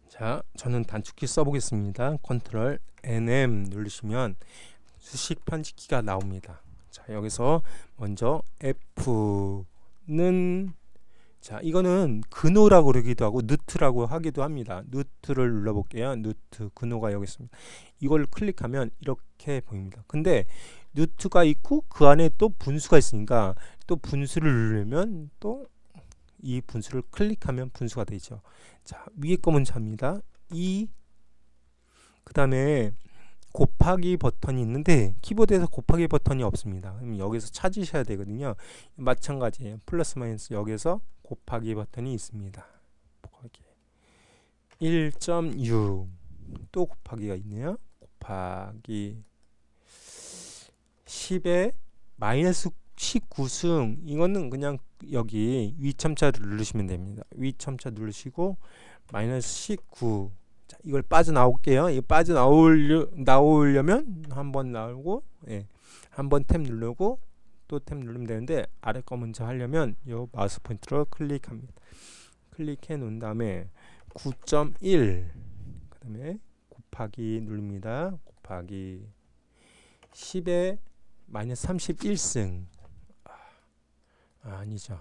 자, 저는 단축키 써보겠습니다. 컨트롤 NM 누르시면 수식 편집키가 나옵니다. 자, 여기서 먼저 F는, 자 이거는 근호라고 그러기도 하고 누트라고 하기도 합니다. 누트를 눌러볼게요. 누트, 근호가 여기 있습니다. 이걸 클릭하면 이렇게 보입니다. 근데 누트가 있고 그 안에 또 분수가 있으니까 또 분수를 누르면 또 이 분수를 클릭하면 분수가 되죠. 자, 위에 거 먼저 합니다. 그 다음에 곱하기 버튼이 있는데 키보드에서 곱하기 버튼이 없습니다. 그럼 여기서 찾으셔야 되거든요. 마찬가지예요. 플러스 마이너스 여기서 곱하기 버튼이 있습니다. 곱하기 1.6 또 곱하기가 있네요. 곱하기 10에 마이너스 19승, 이거는 그냥 여기 위첨자를 누르시면 됩니다. 위첨자 누르시고 마이너스 19. 자, 이걸 빠져나올게요. 이거 나오려면 한번 나오고, 한번 탭 누르고 또 탭 누르면 되는데, 아래 거 먼저 하려면 요 마우스 포인트로 클릭합니다. 클릭해 놓은 다음에 9.1, 그 다음에 곱하기 누릅니다. 곱하기 10의 마이너스 31승. 아니죠.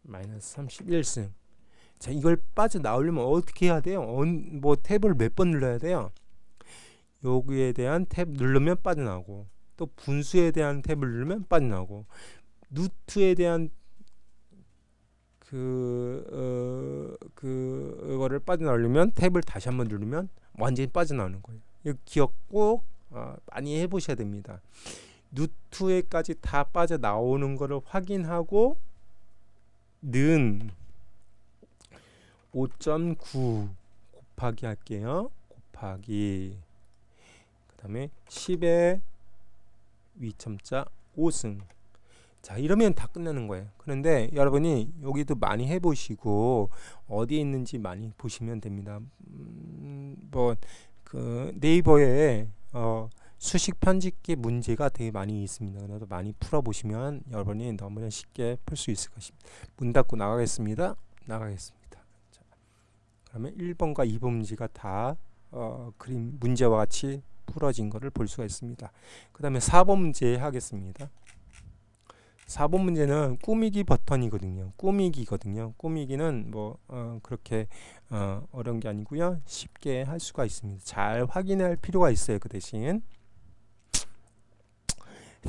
마이너스 31승. 자, 이걸 빠져나오려면 어떻게 해야 돼요? 뭐 탭을 몇 번 눌러야 돼요? 여기에 대한 탭 누르면 빠져나오고, 또 분수에 대한 탭을 누르면 빠져나오고, 루트에 대한 그거를 빠져나오려면 탭을 다시 한번 누르면 완전히 빠져나오는 거예요. 이거 기억 꼭 많이 해보셔야 됩니다. 루트에까지 다 빠져나오는 거를 확인하고 는 5.9 곱하기 할게요. 곱하기 그 다음에 10의 위첨자 5승. 자, 이러면 다 끝나는 거예요. 그런데 여러분이 여기도 많이 해보시고 어디에 있는지 많이 보시면 됩니다. 뭐 그 네이버에 수식 편집기 문제가 되게 많이 있습니다. 그래서 많이 풀어보시면 여러분이 너무나 쉽게 풀 수 있을 것입니다. 문 닫고 나가겠습니다. 자, 그러면 1번과 2번 문제가 다 그림 문제와 같이 풀어진 것을 볼 수가 있습니다. 그 다음에 4번 문제 하겠습니다. 4번 문제는 꾸미기 버튼이거든요. 꾸미기는 뭐 그렇게 어려운 게 아니고요. 쉽게 할 수가 있습니다. 잘 확인할 필요가 있어요. 그 대신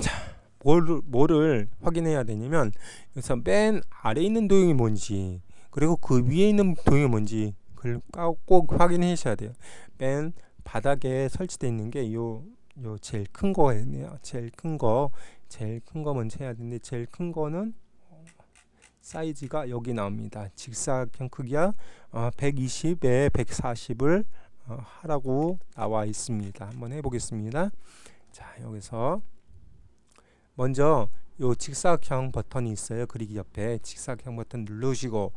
자, 뭐를 확인해야 되냐면 여기서 맨 아래에 있는 도형이 뭔지, 그리고 그 위에 있는 도형이 뭔지 그걸 꼭 확인하셔야 돼요. 맨 바닥에 설치되어 있는 게 요 제일 큰 거예요. 제일 큰 거 먼저 해야 되는데, 제일 큰 거는 사이즈가 여기 나옵니다. 직사각형 크기가 120에 140을 하라고 나와 있습니다. 한번 해보겠습니다. 자, 여기서 먼저 요 직사각형 버튼이 있어요. 그리기 옆에 직사각형 버튼 누르시고,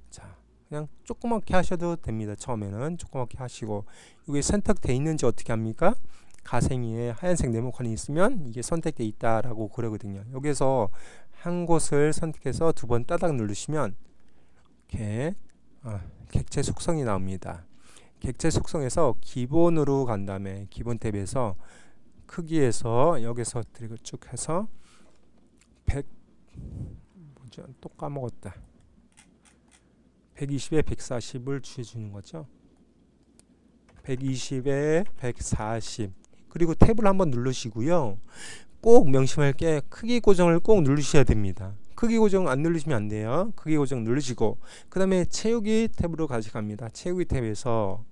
자, 그냥 조그맣게 하셔도 됩니다. 처음에는 조그맣게 하시고, 이게 선택되어 있는지 어떻게 합니까? 가생이에 하얀색 네모칸이 있으면 이게 선택되어 있다라고 그러거든요. 여기서 한 곳을 선택해서 두 번 따닥 누르시면 이렇게 객체 속성이 나옵니다. 객체 속성에서 기본으로 간 다음에 기본 탭에서 크기에서 여기서 드래그 쭉 해서 100 뭐죠? 또 까먹었다. 120에 140을 주어주는 거죠. 120에 140. 그리고 탭을 한번 누르시고요. 꼭 명심할 게 크기 고정을 꼭 누르셔야 됩니다. 크기 고정 안 누르시면 안 돼요. 크기 고정 누르시고, 그 다음에 채우기 탭으로 가져갑니다. 채우기 탭에서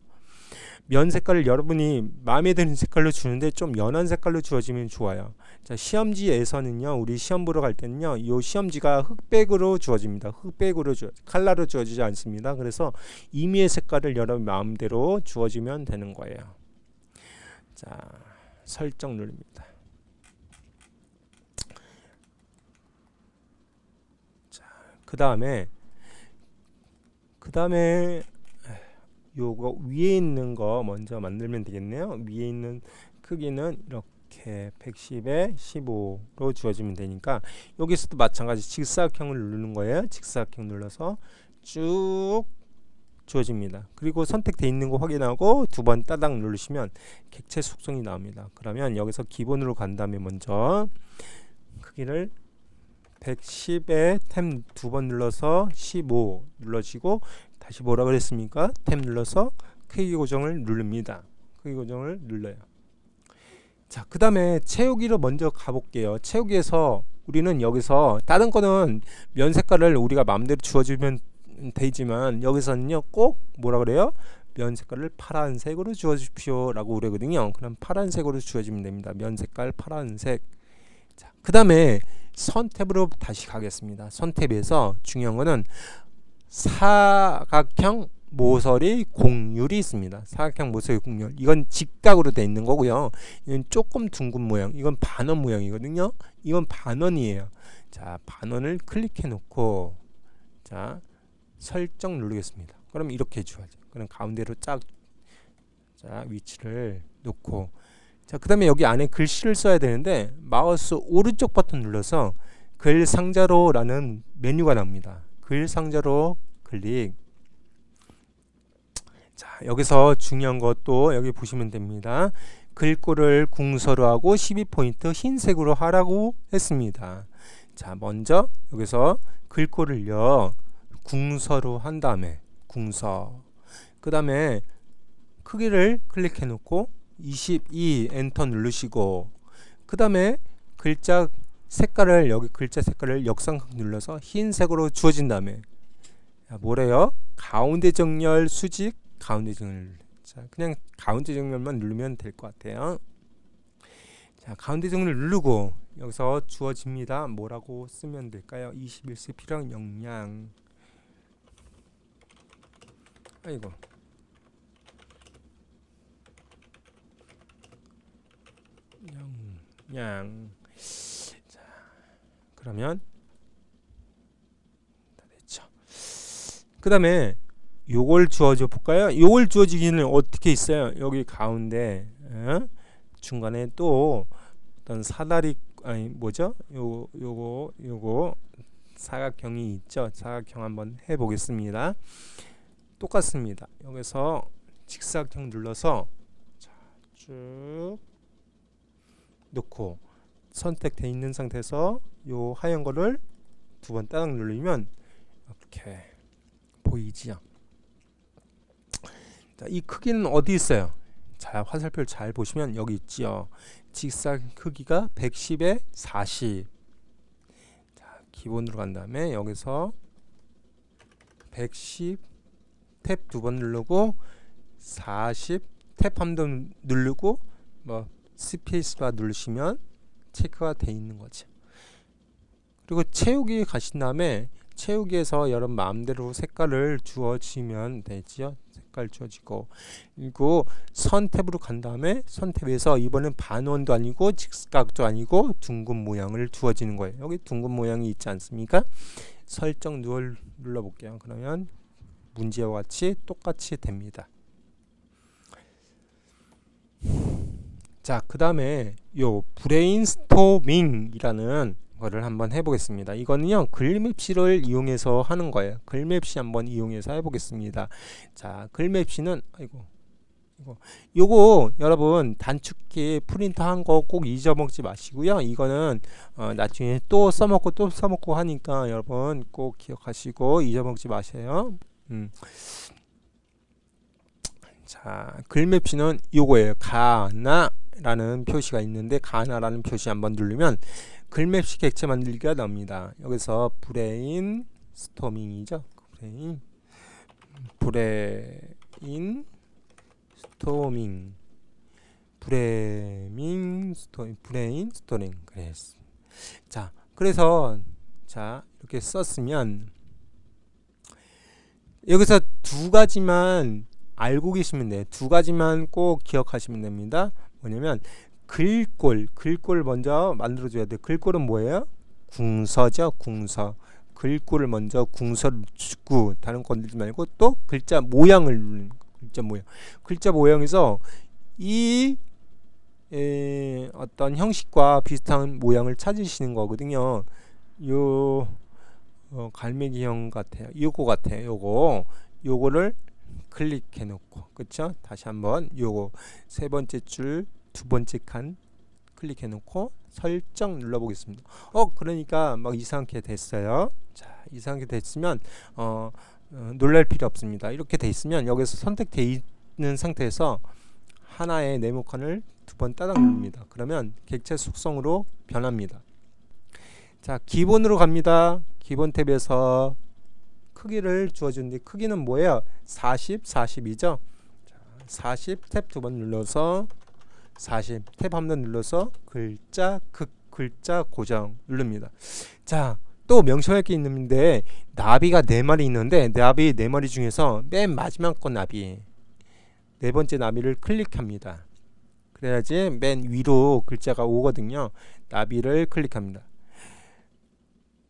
면 색깔을 여러분이 마음에 드는 색깔로 주는데 좀 연한 색깔로 주어지면 좋아요. 자, 시험지에서는요, 우리 시험 보러 갈 때는요, 이 시험지가 흑백으로 주어집니다. 칼라로 주어지지 않습니다. 그래서 임의의 색깔을 여러분 마음대로 주어지면 되는 거예요. 자, 설정 누릅니다. 자, 그 다음에 요거 위에 있는 거 먼저 만들면 되겠네요. 위에 있는 크기는 이렇게 110에 15로 주어지면 되니까, 여기서도 마찬가지 직사각형을 누르는 거예요. 직사각형 눌러서 쭉 주어집니다. 그리고 선택되어 있는 거 확인하고 두 번 따닥 누르시면 객체 속성이 나옵니다. 그러면 여기서 기본으로 간 다음에 먼저 크기를 110에 탭 두 번 눌러서 15 눌러지고, 다시 뭐라 그랬습니까? 탭 눌러서 크기 고정을 누릅니다. 크기 고정을 눌러요. 자, 그 다음에 채우기로 먼저 가볼게요. 채우기에서 우리는 여기서 다른 거는 면 색깔을 우리가 마음대로 주어주면 되지만, 여기서는요 꼭 뭐라 그래요? 면 색깔을 파란색으로 주어주십시오 라고 그러거든요. 그럼 파란색으로 주어지면 됩니다. 면 색깔 파란색. 자, 그 다음에 선 탭으로 다시 가겠습니다. 선 탭에서 중요한 거는 사각형 모서리 곡률이 있습니다. 사각형 모서리 곡률, 이건 직각으로 되어 있는 거고요. 이건 조금 둥근 모양, 이건 반원 모양이거든요. 이건 반원이에요. 자, 반원을 클릭해 놓고, 자, 설정 누르겠습니다. 그럼 이렇게 주어져. 그럼 가운데로 쫙, 자, 위치를 놓고, 자, 그 다음에 여기 안에 글씨를 써야 되는데 마우스 오른쪽 버튼 눌러서 글 상자로 라는 메뉴가 나옵니다. 글 상자로 클릭. 자, 여기서 중요한 것도 여기 보시면 됩니다. 글꼴을 궁서로 하고 12포인트 흰색으로 하라고 했습니다. 자, 먼저 여기서 글꼴을요 궁서로 한 다음에 궁서, 그 다음에 크기를 클릭해 놓고 22 엔터 누르시고, 그 다음에 글자 색깔을 여기 글자 색깔을 역삼각 눌러서 흰색으로 주어진 다음에 뭐래요? 가운데 정렬 수직 가운데 정렬. 자, 그냥 가운데 정렬만 누르면 될 것 같아요. 자, 가운데 정렬 누르고 여기서 주어집니다. 뭐라고 쓰면 될까요? 21세 필요한 역량. 아이고. 역량. 자, 그러면 다 됐죠. 그 다음에 요걸 주어줘 볼까요? 요걸 주어지기는 어떻게 있어요? 여기 가운데 중간에 또 어떤 사다리, 아니 뭐죠? 요거 사각형이 있죠. 사각형 한번 해 보겠습니다. 똑같습니다. 여기서 직사각형 눌러서 쭉 놓고 선택돼 있는 상태에서 요 하얀 거를 두 번 따닥 누르면 이렇게 보이지요. 자, 이 크기는 어디 있어요? 자, 화살표를 잘 보시면 여기 있지요. 직사각 크기가 110에 40. 자, 기본으로 간 다음에 여기서 110 탭 두 번 누르고 40 탭 한 번 누르고 뭐 스페이스바 누르시면 체크가 돼 있는 거죠. 그리고 채우기 가신 다음에 채우기에서 여러분 마음대로 색깔을 주어지면 되지요. 색깔 주어지고, 그리고 선 탭으로 간 다음에 선 탭에서 이번엔 반원도 아니고 직각도 아니고 둥근 모양을 주어지는 거예요. 여기 둥근 모양이 있지 않습니까? 설정 눌러 볼게요. 그러면 문제와 같이 똑같이 됩니다. 자, 그 다음에 요 브레인스토밍이라는 거를 한번 해보겠습니다. 이거는요 글맵시를 이용해서 하는 거예요. 글맵시 한번 이용해서 해보겠습니다. 자, 글맵시는 요거 여러분 단축키 프린트 한 거 꼭 잊어먹지 마시고요. 이거는 나중에 또 써먹고 하니까 여러분 꼭 기억하시고 잊어먹지 마세요. 자, 글맵시는 요거예요. 가나라는 표시가 있는데 가나라는 표시 한번 누르면 글맵시 객체 만들기가 나옵니다. 여기서 브레인 스토밍이죠. 브레인 스토링. 그랬어. 자, 그래서 자, 이렇게 썼으면 여기서 두 가지만 알고 계시면 돼요. 두 가지만 꼭 기억하시면 됩니다. 뭐냐면 글꼴 먼저 만들어줘야 돼요. 글꼴은 뭐예요? 궁서죠. 궁서. 글꼴을 먼저 궁서를 주고 다른 거 건들지 말고 또 글자 모양을 누르는 거. 글자 모양에서 이 어떤 형식과 비슷한 모양을 찾으시는 거거든요. 요 갈매기형 같아요. 요거를 클릭해 놓고, 그쵸? 다시 한번 요거 세 번째 줄 두 번째 칸 클릭해 놓고 설정 눌러 보겠습니다. 그러니까 막 이상하게 됐어요. 자, 이상하게 됐으면 놀랄 필요 없습니다. 이렇게 돼 있으면 여기서 선택돼 있는 상태에서 하나의 네모칸을 두 번 따닥 누릅니다. 그러면 객체 속성으로 변합니다. 자, 기본으로 갑니다. 기본 탭에서 크기를 주어주는데 크기는 뭐예요? 40이죠. 40 탭 두 번 눌러서 40 탭 한 번 눌러서 글자 고정 누릅니다. 자, 또 명심할 게 있는데 나비가 4마리 있는데 나비 4마리 중에서 맨 마지막 건 나비 네 번째 나비를 클릭합니다. 그래야지 맨 위로 글자가 오거든요. 나비를 클릭합니다.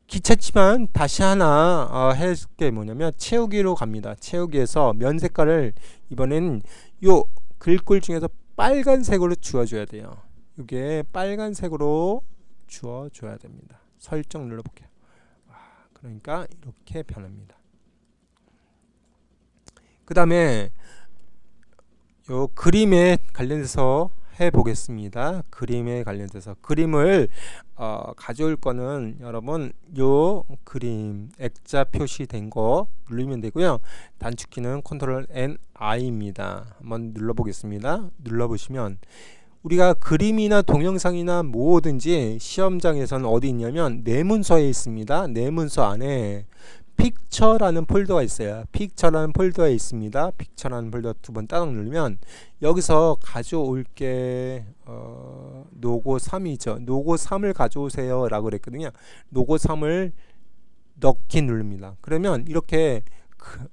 귀찮지만 다시 하나 할 게 뭐냐면 채우기로 갑니다. 채우기에서 면 색깔을 이번엔 요 글꼴 중에서 빨간색으로 주어줘야 돼요. 이게 빨간색으로 주어줘야 됩니다. 설정 눌러볼게요. 그러니까 이렇게 변합니다. 그 다음에 요 그림에 관련해서 해 보겠습니다. 그림에 관련돼서 그림을 가져올 거는 여러분 요 그림 액자 표시된 거 누르면 되고요. 단축키는 컨트롤 N I입니다. 한번 눌러 보겠습니다. 눌러 보시면 우리가 그림이나 동영상이나 뭐든지 시험장에서는 어디 있냐면 내문서에 있습니다. 내문서 안에 픽처라는 폴더가 있어요. 픽처라는 폴더에 있습니다. 픽처라는 폴더 두 번 따닥 누르면 여기서 가져올 게 노고 3이죠. 노고 3을 가져오세요 라고 그랬거든요. 노고 3을 넣기 누릅니다. 그러면 이렇게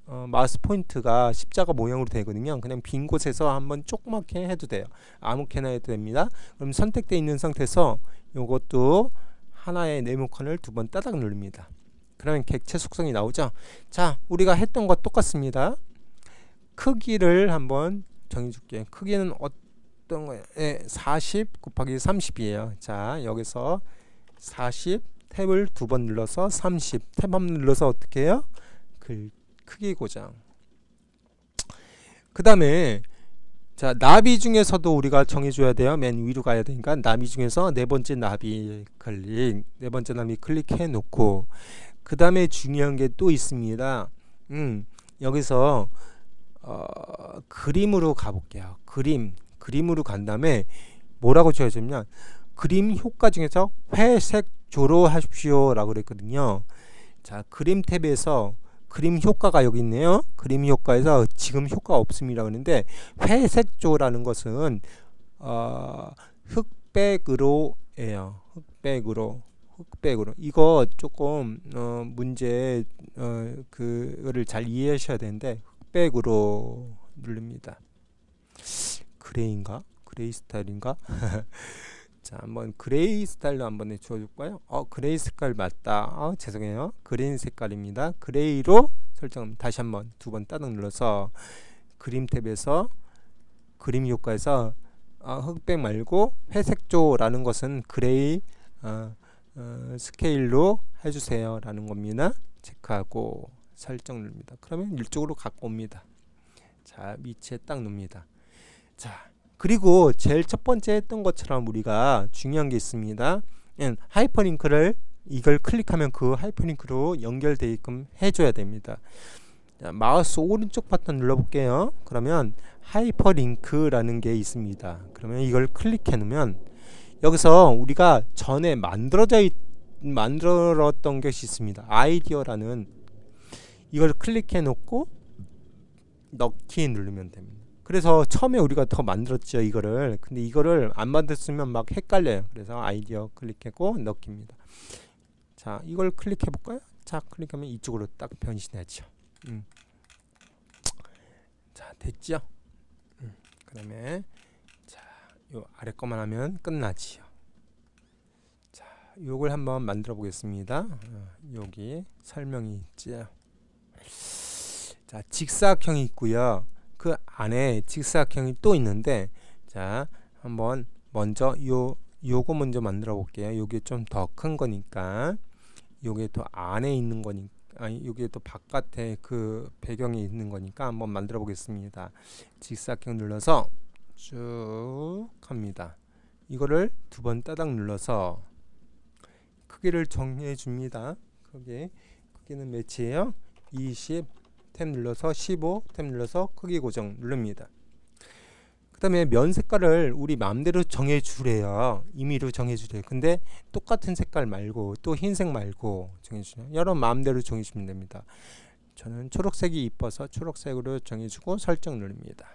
마우스 포인트가 십자가 모양으로 되거든요. 그냥 빈 곳에서 한번 조그맣게 해도 돼요. 아무렇게나 해도 됩니다. 그럼 선택되어 있는 상태에서 이것도 하나의 네모칸을 두 번 따닥 누릅니다. 그러면 객체 속성이 나오죠. 자, 우리가 했던 것 똑같습니다. 크기를 한번 정해줄게요. 크기는 어떤 거예요? 40 곱하기 30이에요. 자, 여기서 40 탭을 두 번 눌러서 30 탭 한 번 눌러서 어떻게 해요? 크기 고정. 그 다음에 자, 나비 중에서도 우리가 정해줘야 돼요. 맨 위로 가야 되니까 나비 중에서 네 번째 나비 클릭해 놓고 그 다음에 중요한 게 또 있습니다. 여기서 그림으로 가볼게요. 그림으로 간 다음에 뭐라고 줘야냐면 그림 효과 중에서 회색조로 하십시오 라고 그랬거든요. 자, 그림 탭에서 그림 효과가 여기 있네요. 그림 효과에서 지금 효과 없음이라고 하는데 회색조라는 것은 흑백으로 예요. 흑백으로 이거 조금 문제 그거를 잘 이해하셔야 되는데 흑백으로 누릅니다. 그레이인가? 그레이 스타일인가? 자, 한번 그레이 스타일로 한번 주어줄까요? 그레이 색깔 맞다. 죄송해요. 그린 색깔입니다. 그레이로 설정. 다시 한번 두 번 따닥 눌러서 그림 탭에서 그림 효과에서 흑백 말고 회색조라는 것은 그레이 스케일로 해주세요 라는 겁니다. 체크하고 설정 누릅니다. 그러면 이쪽으로 갖고 옵니다. 자, 밑에 딱 놓습니다. 자, 그리고 제일 첫 번째 했던 것처럼 우리가 중요한 게 있습니다. 하이퍼링크를 이걸 클릭하면 그 하이퍼링크로 연결되게끔 해줘야 됩니다. 자, 마우스 오른쪽 버튼 눌러볼게요. 그러면 하이퍼링크라는 게 있습니다. 그러면 이걸 클릭해 놓으면 여기서 우리가 전에 만들었던 것이 있습니다. 아이디어라는 이걸 클릭해 놓고 넣기 누르면 됩니다. 그래서 처음에 우리가 더 만들었죠 이거를. 근데 이거를 안 만들었으면 막 헷갈려요. 그래서 아이디어 클릭하고 넣기입니다. 자, 이걸 클릭해 볼까요? 자, 클릭하면 이쪽으로 딱 변신하죠. 자, 됐죠? 그 다음에 자, 요 아래 거만 하면 끝나지요. 자, 요걸 한번 만들어 보겠습니다. 여기 설명이 있죠. 자, 직사각형이 있고요. 그 안에 직사각형이 또 있는데, 자, 한번 먼저 요거 먼저 만들어 볼게요. 요게 좀 더 큰 거니까, 요게 더 안에 있는 거니까, 아니 요게 또 바깥에 그 배경이 있는 거니까 한번 만들어 보겠습니다. 직사각형 눌러서 쭉 합니다. 이거를 두 번 따닥 눌러서 크기를 정해 줍니다. 크기는 몇이에요? 20 탭 눌러서 15 탭 눌러서 크기 고정 누릅니다. 그 다음에 면 색깔을 우리 마음대로 정해 주래요. 임의로 정해 주래요. 근데 똑같은 색깔 말고 또 흰색 말고 정해 주세요. 여러분 마음대로 정해 주면 됩니다. 저는 초록색이 이뻐서 초록색으로 정해 주고 설정 누릅니다.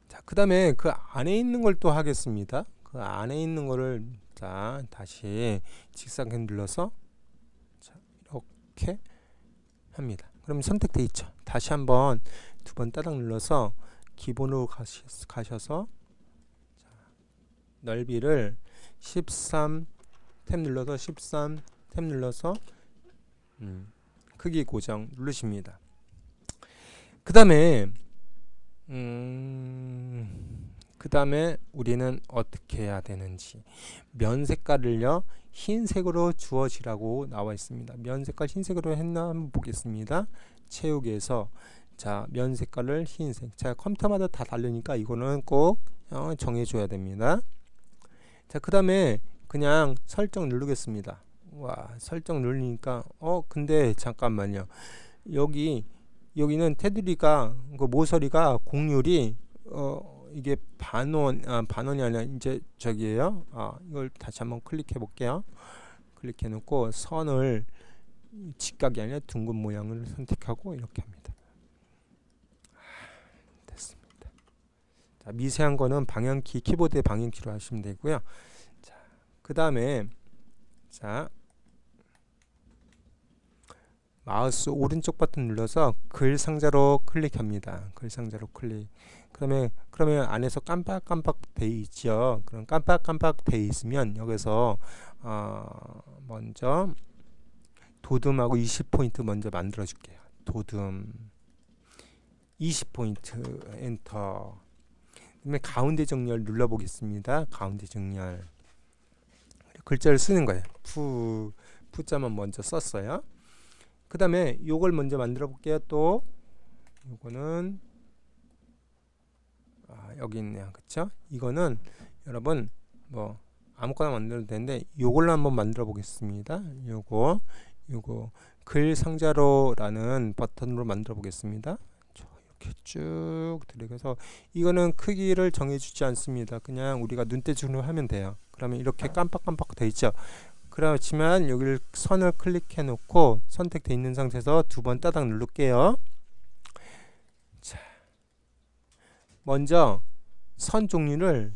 자, 그 다음에 그 안에 있는 걸 또 하겠습니다. 그 안에 있는 거를 자, 다시 직사각형 눌러서 자, 이렇게 합니다. 그럼 선택되어 있죠. 다시 한번 두 번 따닥 눌러서 기본으로 가셔서 자, 넓이를 13 탭 눌러서 13 탭 눌러서 크기 고정 누르십니다. 그 다음에 우리는 어떻게 해야 되는지 면 색깔을요 흰색으로 주어지라고 나와 있습니다. 면 색깔 흰색으로 했나 한번 보겠습니다. 채우기에서 자, 면 색깔을 흰색. 자, 컴퓨터마다 다 다르니까 이거는 꼭 정해줘야 됩니다. 자, 그 다음에 그냥 설정 누르겠습니다. 와, 설정 누르니까 근데 잠깐만요. 여기는 테두리가 그 모서리가 곡률이 이게 반원이 아니라 이제 저기에요. 이걸 다시 한번 클릭해 볼게요. 클릭해 놓고 선을 직각이 아니라 둥근 모양을 선택하고 이렇게 합니다. 됐습니다. 자, 미세한 거는 방향키, 키보드의 방향키로 하시면 되고요. 자, 그 다음에 자, 마우스 오른쪽 버튼 눌러서 글 상자로 클릭합니다. 글 상자로 클릭. 그러면 안에서 깜빡깜빡 돼 있죠. 그럼 깜빡깜빡 돼 있으면 여기서 먼저 도듬하고 20포인트 먼저 만들어 줄게요. 도듬 20포인트 엔터. 그다음에 가운데 정렬 눌러 보겠습니다. 가운데 정렬. 글자를 쓰는 거예요. 푸자만 먼저 썼어요. 그 다음에 요걸 먼저 만들어 볼게요. 또 요거는 여기 있네요. 그쵸? 이거는 여러분 뭐 아무거나 만들어도 되는데 요걸로 한번 만들어 보겠습니다. 요거 글 상자로라는 버튼으로 만들어 보겠습니다. 이렇게 쭉 들어가서 이거는 크기를 정해 주지 않습니다. 그냥 우리가 눈대중으로 하면 돼요. 그러면 이렇게 깜빡깜빡 돼 있죠. 그렇지만 여기를 선을 클릭해 놓고 선택되어 있는 상태에서 두 번 따닥 누를게요. 자, 먼저 선 종류를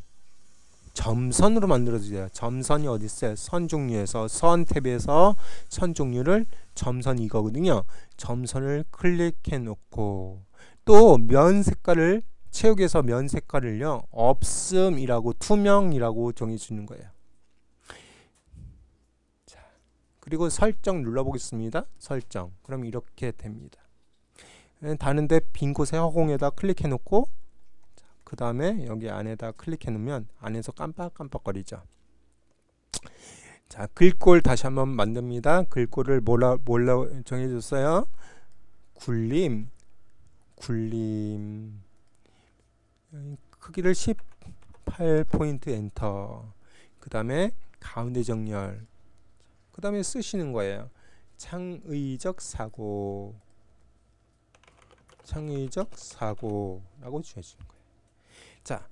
점선으로 만들어 주세요. 점선이 어디 있어요? 선 종류에서 선 탭에서 선 종류를 점선 이거거든요. 점선을 클릭해 놓고 또 면 색깔을 체육에서 면 색깔을요 없음이라고 투명이라고 정해 주는 거예요. 자, 그리고 설정 눌러 보겠습니다. 설정. 그럼 이렇게 됩니다. 다른데 빈 곳에 허공에다 클릭해 놓고 그 다음에 여기 안에다 클릭해 놓으면 안에서 깜빡깜빡거리죠. 자, 글꼴 다시 한번 만듭니다. 글꼴을 뭐라 정해줬어요? 굴림 크기를 18포인트 엔터. 그 다음에 가운데 정렬. 그 다음에 쓰시는 거예요. 창의적 사고라고 주어지는 거예요. 자,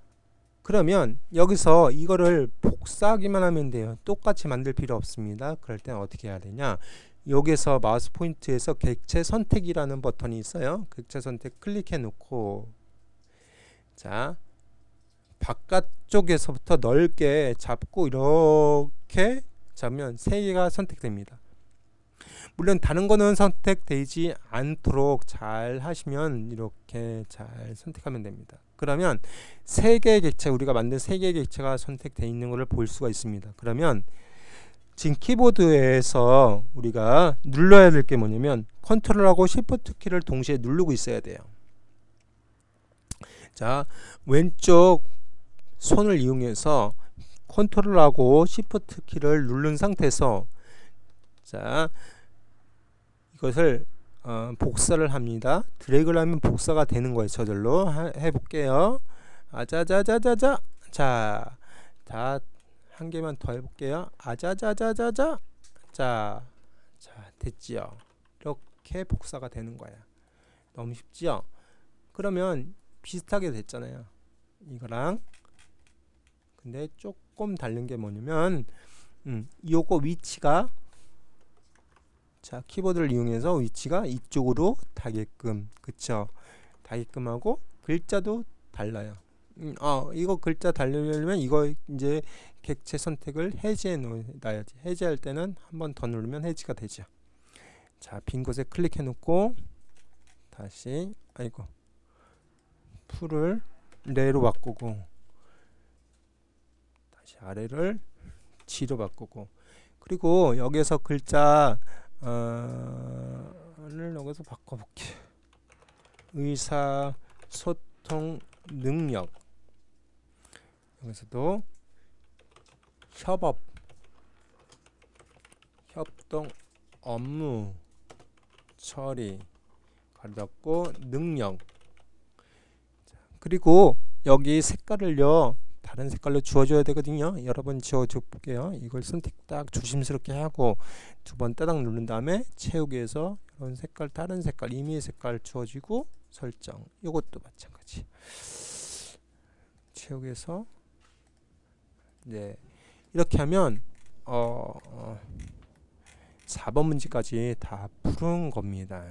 그러면 여기서 이거를 복사하기만 하면 돼요. 똑같이 만들 필요 없습니다. 그럴 땐 어떻게 해야 되냐? 여기서 마우스 포인트에서 객체 선택이라는 버튼이 있어요. 객체 선택 클릭해 놓고 자, 바깥쪽에서부터 넓게 잡고 이렇게 잡으면 3개가 선택됩니다. 물론 다른 거는 선택되지 않도록 잘 하시면 이렇게 잘 선택하면 됩니다. 그러면 3개의 객체, 우리가 만든 3개의 객체가 선택되어 있는 것을 볼 수가 있습니다. 그러면 지금 키보드에서 우리가 눌러야 될 게 뭐냐면 컨트롤하고 시프트 키를 동시에 누르고 있어야 돼요. 자, 왼쪽 손을 이용해서 컨트롤하고 시프트 키를 누른 상태에서 자, 이것을 복사를 합니다. 드래그를 하면 복사가 되는 거예요. 저절로 해볼게요. 아자자자자자. 자, 한 개만 더 해볼게요. 아자자자자자. 자, 됐지요. 이렇게 복사가 되는 거야. 너무 쉽지요? 그러면 비슷하게 됐잖아요. 이거랑. 근데 조금 다른 게 뭐냐면 요거 위치가 자, 키보드를 이용해서 위치가 이쪽으로 다게끔, 그쵸? 다게끔 하고 글자도 달라요. 이거 글자 달려면 이거 이제 객체 선택을 해제해 놔야지. 해제할 때는 한 번 더 누르면 해지가 되죠. 자, 빈 곳에 클릭해 놓고 다시 풀을 레로 바꾸고 다시 아래를 G로 바꾸고 그리고 여기서 글자 를 여기서 바꿔볼게요. 의사소통 능력 여기서도 협동 업무 처리 가로 닫고 능력. 그리고 여기 색깔을요 다른 색깔로 주어줘야 되거든요. 여러 번 지워줘 볼게요. 이걸 선택 딱 조심스럽게 하고 두 번 따닥 누른 다음에 채우기에서 이런 색깔 다른 색깔 임의 색깔 주어지고 설정. 이것도 마찬가지. 채우기에서 네 이렇게 하면 4번 문제까지 다 푸른 겁니다.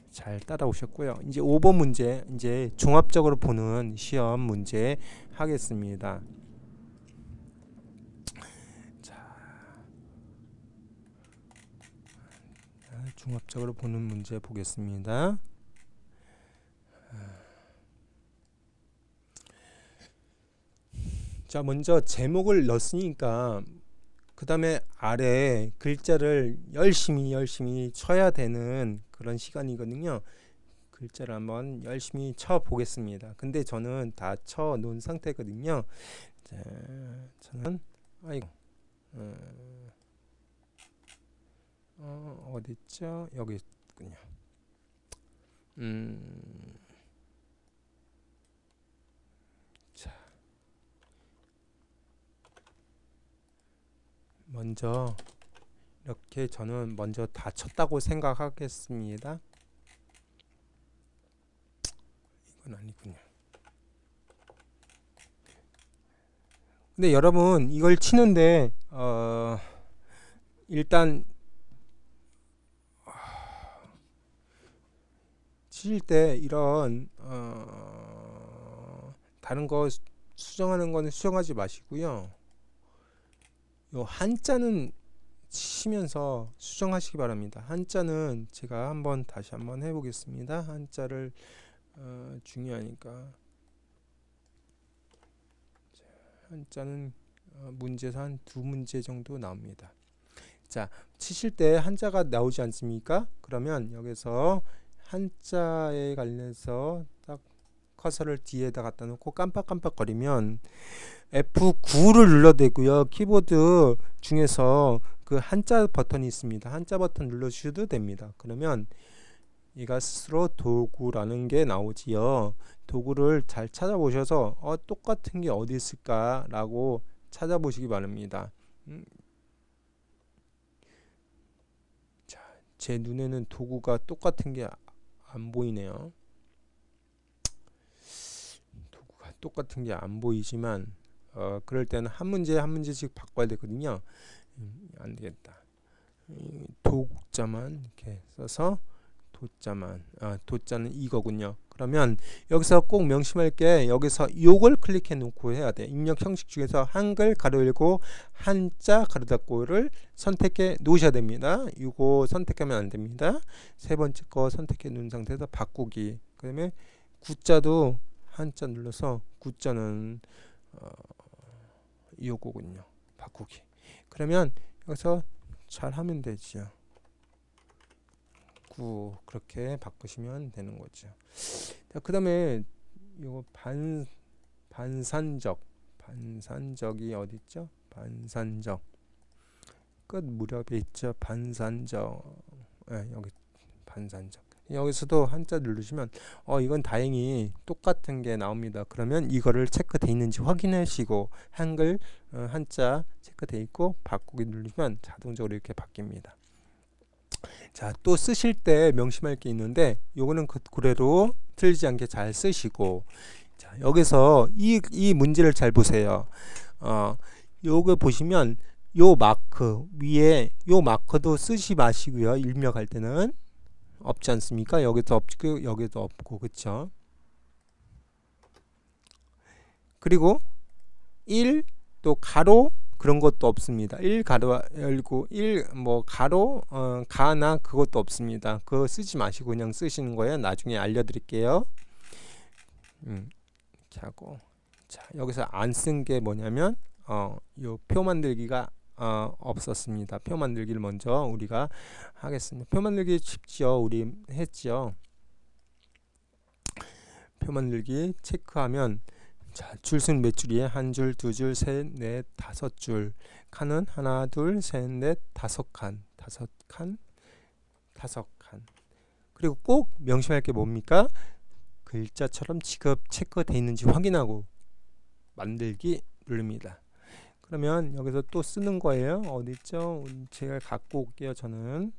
잘 따라오셨고요. 이제 5번 문제 이제 종합적으로 보는 시험 문제 하겠습니다. 자, 종합적으로 보는 문제 보겠습니다. 자, 먼저 제목을 넣었으니까 그 다음에 아래 글자를 열심히 쳐야 되는 그런 시간이거든요. 글자를 한번 열심히 쳐 보겠습니다. 근데 저는 다 쳐 놓은 상태거든요. 자, 저는 아이고 어디 있죠? 여기 있군요. 자, 먼저 이렇게 저는 먼저 다 쳤다고 생각하겠습니다. 이건 아니군요. 근데 여러분 이걸 치는데 일단 치실 때 이런 다른 거 수정하는 거는 수정하지 마시고요. 요 한자는 치면서 수정하시기 바랍니다. 한자는 제가 다시 한번 해보겠습니다. 한자를 중요하니까 한자는 문제에서 한 2문제 정도 나옵니다. 자, 치실 때 한자가 나오지 않습니까? 그러면 여기서 한자에 관련해서 딱 커서를 뒤에다 갖다 놓고 깜빡깜빡거리면 F9를 눌러도 되고요. 키보드 중에서 그 한자 버튼이 있습니다. 한자 버튼 눌러주셔도 됩니다. 그러면 얘가 스스로 도구라는 게 나오지요. 도구를 잘 찾아보셔서 똑같은 게 어디 있을까 라고 찾아보시기 바랍니다. 자, 제 눈에는 도구가 똑같은 게 안 보이네요. 도구가 똑같은 게 안 보이지만 그럴 때는 한 문제씩 바꿔야 되거든요. 안 되겠다. 도자만 이렇게 써서 도자는 이거군요. 그러면 여기서 꼭 명심할 게 여기서 요걸 클릭해 놓고 해야 돼. 입력 형식 중에서 한글 가로 열고 한자 가로 닫고를 선택해 놓으셔야 됩니다. 이거 선택하면 안 됩니다. 세 번째 거 선택해 놓은 상태에서 바꾸기. 그다음에 구자도 한자 눌러서 구자는 요거군요. 바꾸기. 그러면 여기서 잘 하면 되죠. 그렇게 바꾸시면 되는 거죠. 자, 그 다음에 요거 반산적이 어디 있죠? 반산적 끝 무렵에 있죠. 반산적. 여기 반산적. 여기서도 한자 누르시면 이건 다행히 똑같은 게 나옵니다. 그러면 이거를 체크돼 있는지 확인하시고 한글 한자 체크돼 있고 바꾸기 누르시면 자동적으로 이렇게 바뀝니다. 자, 또 쓰실 때 명심할 게 있는데 요거는 그대로 틀리지 않게 잘 쓰시고, 자, 여기서 이 문제를 잘 보세요. 요거 보시면 요 마크 위에 요 마크도 쓰지 마시고요. 입력할 때는 없지 않습니까? 여기도 없고 여기도 없고, 그쵸? 그리고 1 또 가로 그런 것도 없습니다. 1 가로 열고 1 뭐 가로 가나 그것도 없습니다. 그거 쓰지 마시고 그냥 쓰시는 거예요. 나중에 알려드릴게요. 이렇게 하고, 자, 여기서 안 쓴 게 뭐냐면 요 표 만들기가 없었습니다. 표 만들기를 먼저 우리가 하겠습니다. 표 만들기 쉽죠. 우리 했죠. 표 만들기 체크하면, 자, 줄수는 몇 줄이에요? 한 줄, 두 줄, 셋, 넷, 다섯 줄. 칸은 하나, 둘, 셋, 넷, 다섯 칸. 다섯 칸. 그리고 꼭 명심할 게 뭡니까? 글자처럼 지급 체크되어 있는지 확인하고 만들기 누릅니다. 그러면 여기서 또 쓰는 거예요. 어디 있죠? 제가 갖고 올게요. 저는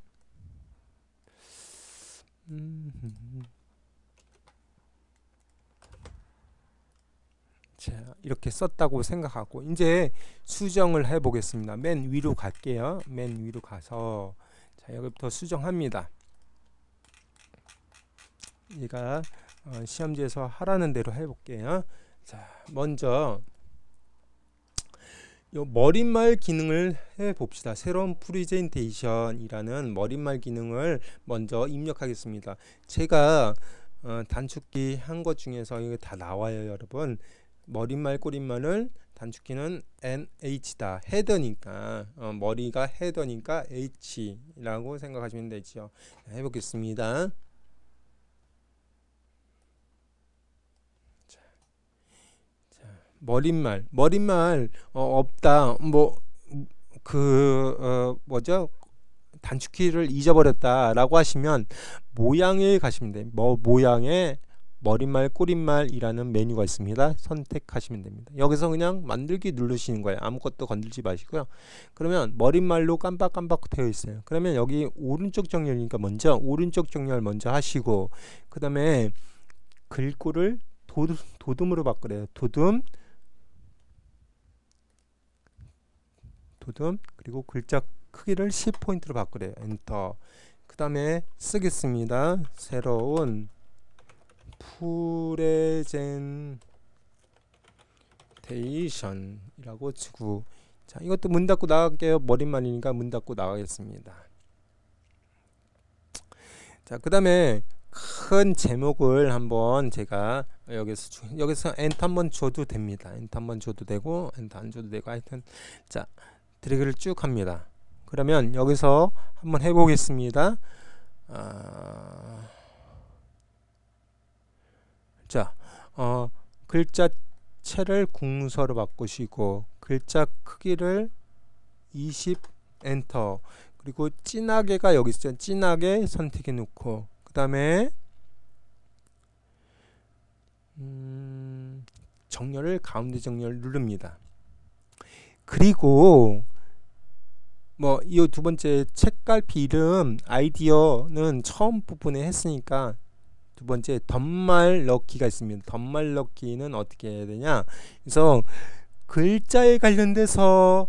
자, 이렇게 썼다고 생각하고 이제 수정을 해 보겠습니다. 맨 위로 갈게요. 맨 위로 가서 자, 여기부터 수정합니다. 얘가 시험지에서 하라는 대로 해 볼게요. 자, 먼저 요 머릿말 기능을 해 봅시다. 새로운 프레젠테이션이라는 머릿말 기능을 먼저 입력하겠습니다. 제가 단축키 한 것 중에서 이거 다 나와요, 여러분. 머릿말 꼬릿말을 단축키는 NH다. 헤더니까 머리가 헤더니까 H라고 생각하시면 되죠. 해보겠습니다. 머릿말 없다. 뭐죠? 단축키를 잊어버렸다라고 하시면 모양에 가시면 돼요. 모양에 머릿말 꼬릿말이라는 메뉴가 있습니다. 선택하시면 됩니다. 여기서 그냥 만들기 누르시는 거예요. 아무것도 건들지 마시고요. 그러면 머릿말로 깜빡깜빡 되어 있어요. 그러면 여기 오른쪽 정렬이니까 먼저 오른쪽 정렬 먼저 하시고 그 다음에 글꼴을 도둠으로 바꾸래요. 도둠 그리고 글자 크기를 10포인트로 바꾸래요. 엔터. 그 다음에 쓰겠습니다. 새로운 프레젠테이션이라고 치고 자, 이것도 문 닫고 나갈게요. 머릿말이니까 문 닫고 나가겠습니다. 자, 그 다음에 큰 제목을 한번 제가 여기서 엔터 한번 줘도 됩니다. 엔터 한번 줘도 되고 엔터 안 줘도 되고 하여튼 자, 드래그를 쭉 합니다. 그러면 여기서 한번 해보겠습니다. 자, 글자체를 궁서로 바꾸시고 글자 크기를 20 엔터 그리고 진하게가 여기 있어요. 진하게 선택해 놓고 그 다음에 정렬을 가운데 정렬 누릅니다. 그리고 이 두 번째 책갈피 이름 아이디어는 처음 부분에 했으니까 두 번째 덧말 넣기가 있습니다. 덧말 넣기는 어떻게 해야 되냐? 그래서 글자에 관련돼서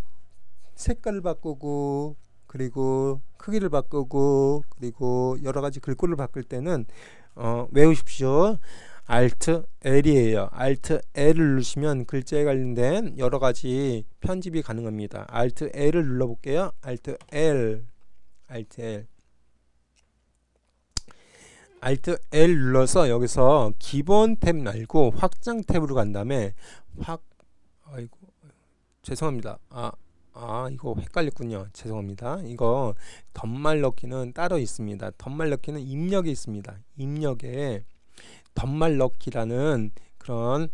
색깔을 바꾸고 그리고 크기를 바꾸고 그리고 여러 가지 글꼴을 바꿀 때는 외우십시오. Alt L이에요. Alt L을 누르시면 글자에 관련된 여러 가지 편집이 가능합니다. Alt L을 눌러 볼게요. Alt L Alt L 눌러서 여기서 기본 탭 말고 확장 탭으로 간 다음에 아이고 죄송합니다. 이거 헷갈렸군요. 죄송합니다. 이거 덧말 넣기는 따로 있습니다. 덧말 넣기는 입력에 있습니다. 입력에 덧말 넣기라는 그런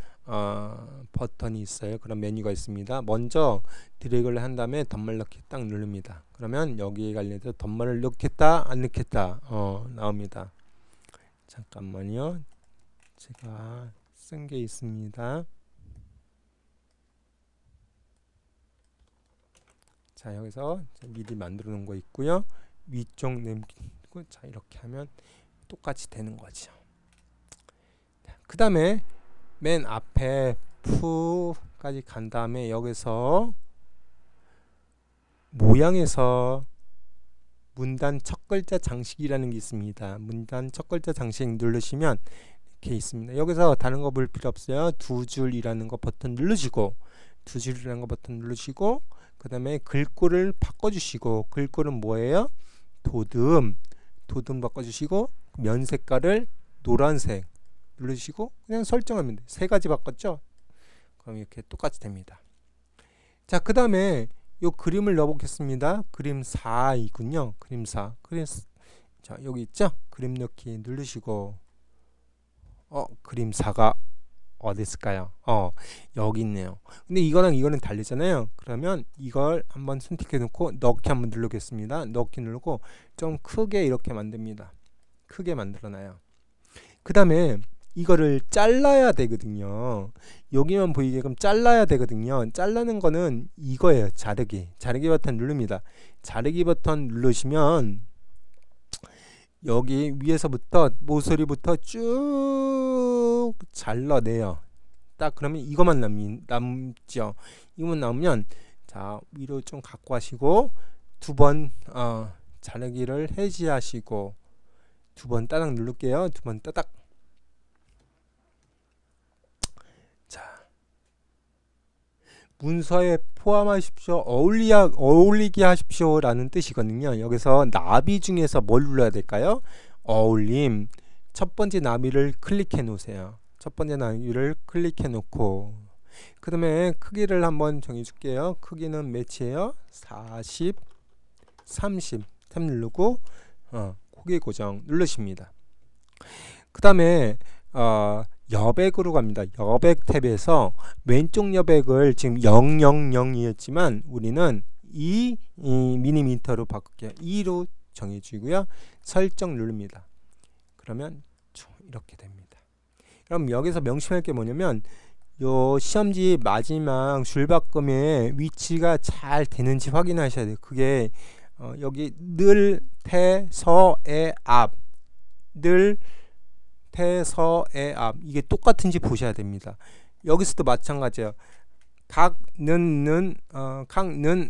버튼이 있어요. 그런 메뉴가 있습니다. 먼저 드래그를 한 다음에 덧말 넣기 딱 누릅니다. 그러면 여기에 관련해서 덧말을 넣겠다 안 넣겠다 나옵니다. 잠깐만요. 제가 쓴 게 있습니다. 자, 여기서 미리 만들어 놓은 거 있고요. 위쪽 남기고 자, 이렇게 하면 똑같이 되는 거죠. 그 다음에 맨 앞에 푸까지 간 다음에 여기서 모양에서 문단 첫 글자 장식이라는 게 있습니다. 문단 첫 글자 장식 누르시면 이렇게 있습니다. 여기서 다른 거 볼 필요 없어요. 두 줄이라는 거 버튼 누르시고 그 다음에 글꼴을 바꿔주시고 글꼴은 뭐예요? 도둠 바꿔주시고 면 색깔을 노란색 누르시고 그냥 설정하면 돼요. 세 가지 바꿨죠? 그럼 이렇게 똑같이 됩니다. 자, 그 다음에 요 그림을 넣어 보겠습니다. 그림 4이군요. 자, 여기 있죠? 그림 넣기 누르시고 그림 4가 어디 있을까요? 여기 있네요. 근데 이거랑 이거는 다르잖아요. 그러면 이걸 한번 선택해 놓고 넣기 한번 누르겠습니다. 넣기 누르고 좀 크게 이렇게 만듭니다. 크게 만들어놔요. 그 다음에 이거를 잘라야 되거든요. 여기만 보이게끔 잘라야 되거든요. 자르는 거는 이거예요. 자르기 버튼 누릅니다. 자르기 버튼 누르시면 여기 위에서부터 모서리부터 쭉 잘라내요. 딱 그러면 이것만 남죠. 이것만 남으면 자 위로 좀 갖고 가시고 두 번 자르기를 해지하시고 두 번 따닥 누를게요. 두 번 따닥. 자, 문서에 포함하십시오. 어울리게 하십시오 라는 뜻이거든요. 여기서 나비 중에서 뭘 눌러야 될까요? 어울림. 첫 번째 나비를 클릭해 놓으세요. 첫 번째 나비를 클릭해 놓고 그 다음에 크기를 한번 정해 줄게요. 크기는 몇이에요? 40 30 탭 누르고 고개 고정 누르십니다. 그 다음에 여백으로 갑니다. 여백 탭에서 왼쪽 여백을 지금 000이었지만 우리는 2mm 바꿀게요. 2로 정해주고요. 설정 누릅니다. 그러면 이렇게 됩니다. 그럼 여기서 명심할 게 뭐냐면 요 시험지 마지막 줄바꿈의 위치가 잘 되는지 확인하셔야 돼요. 그게 여기 늘, 태, 서의 앞, 늘, 태, 서의 앞 이게 똑같은지 보셔야 됩니다. 여기서도 마찬가지예요. 각, 는,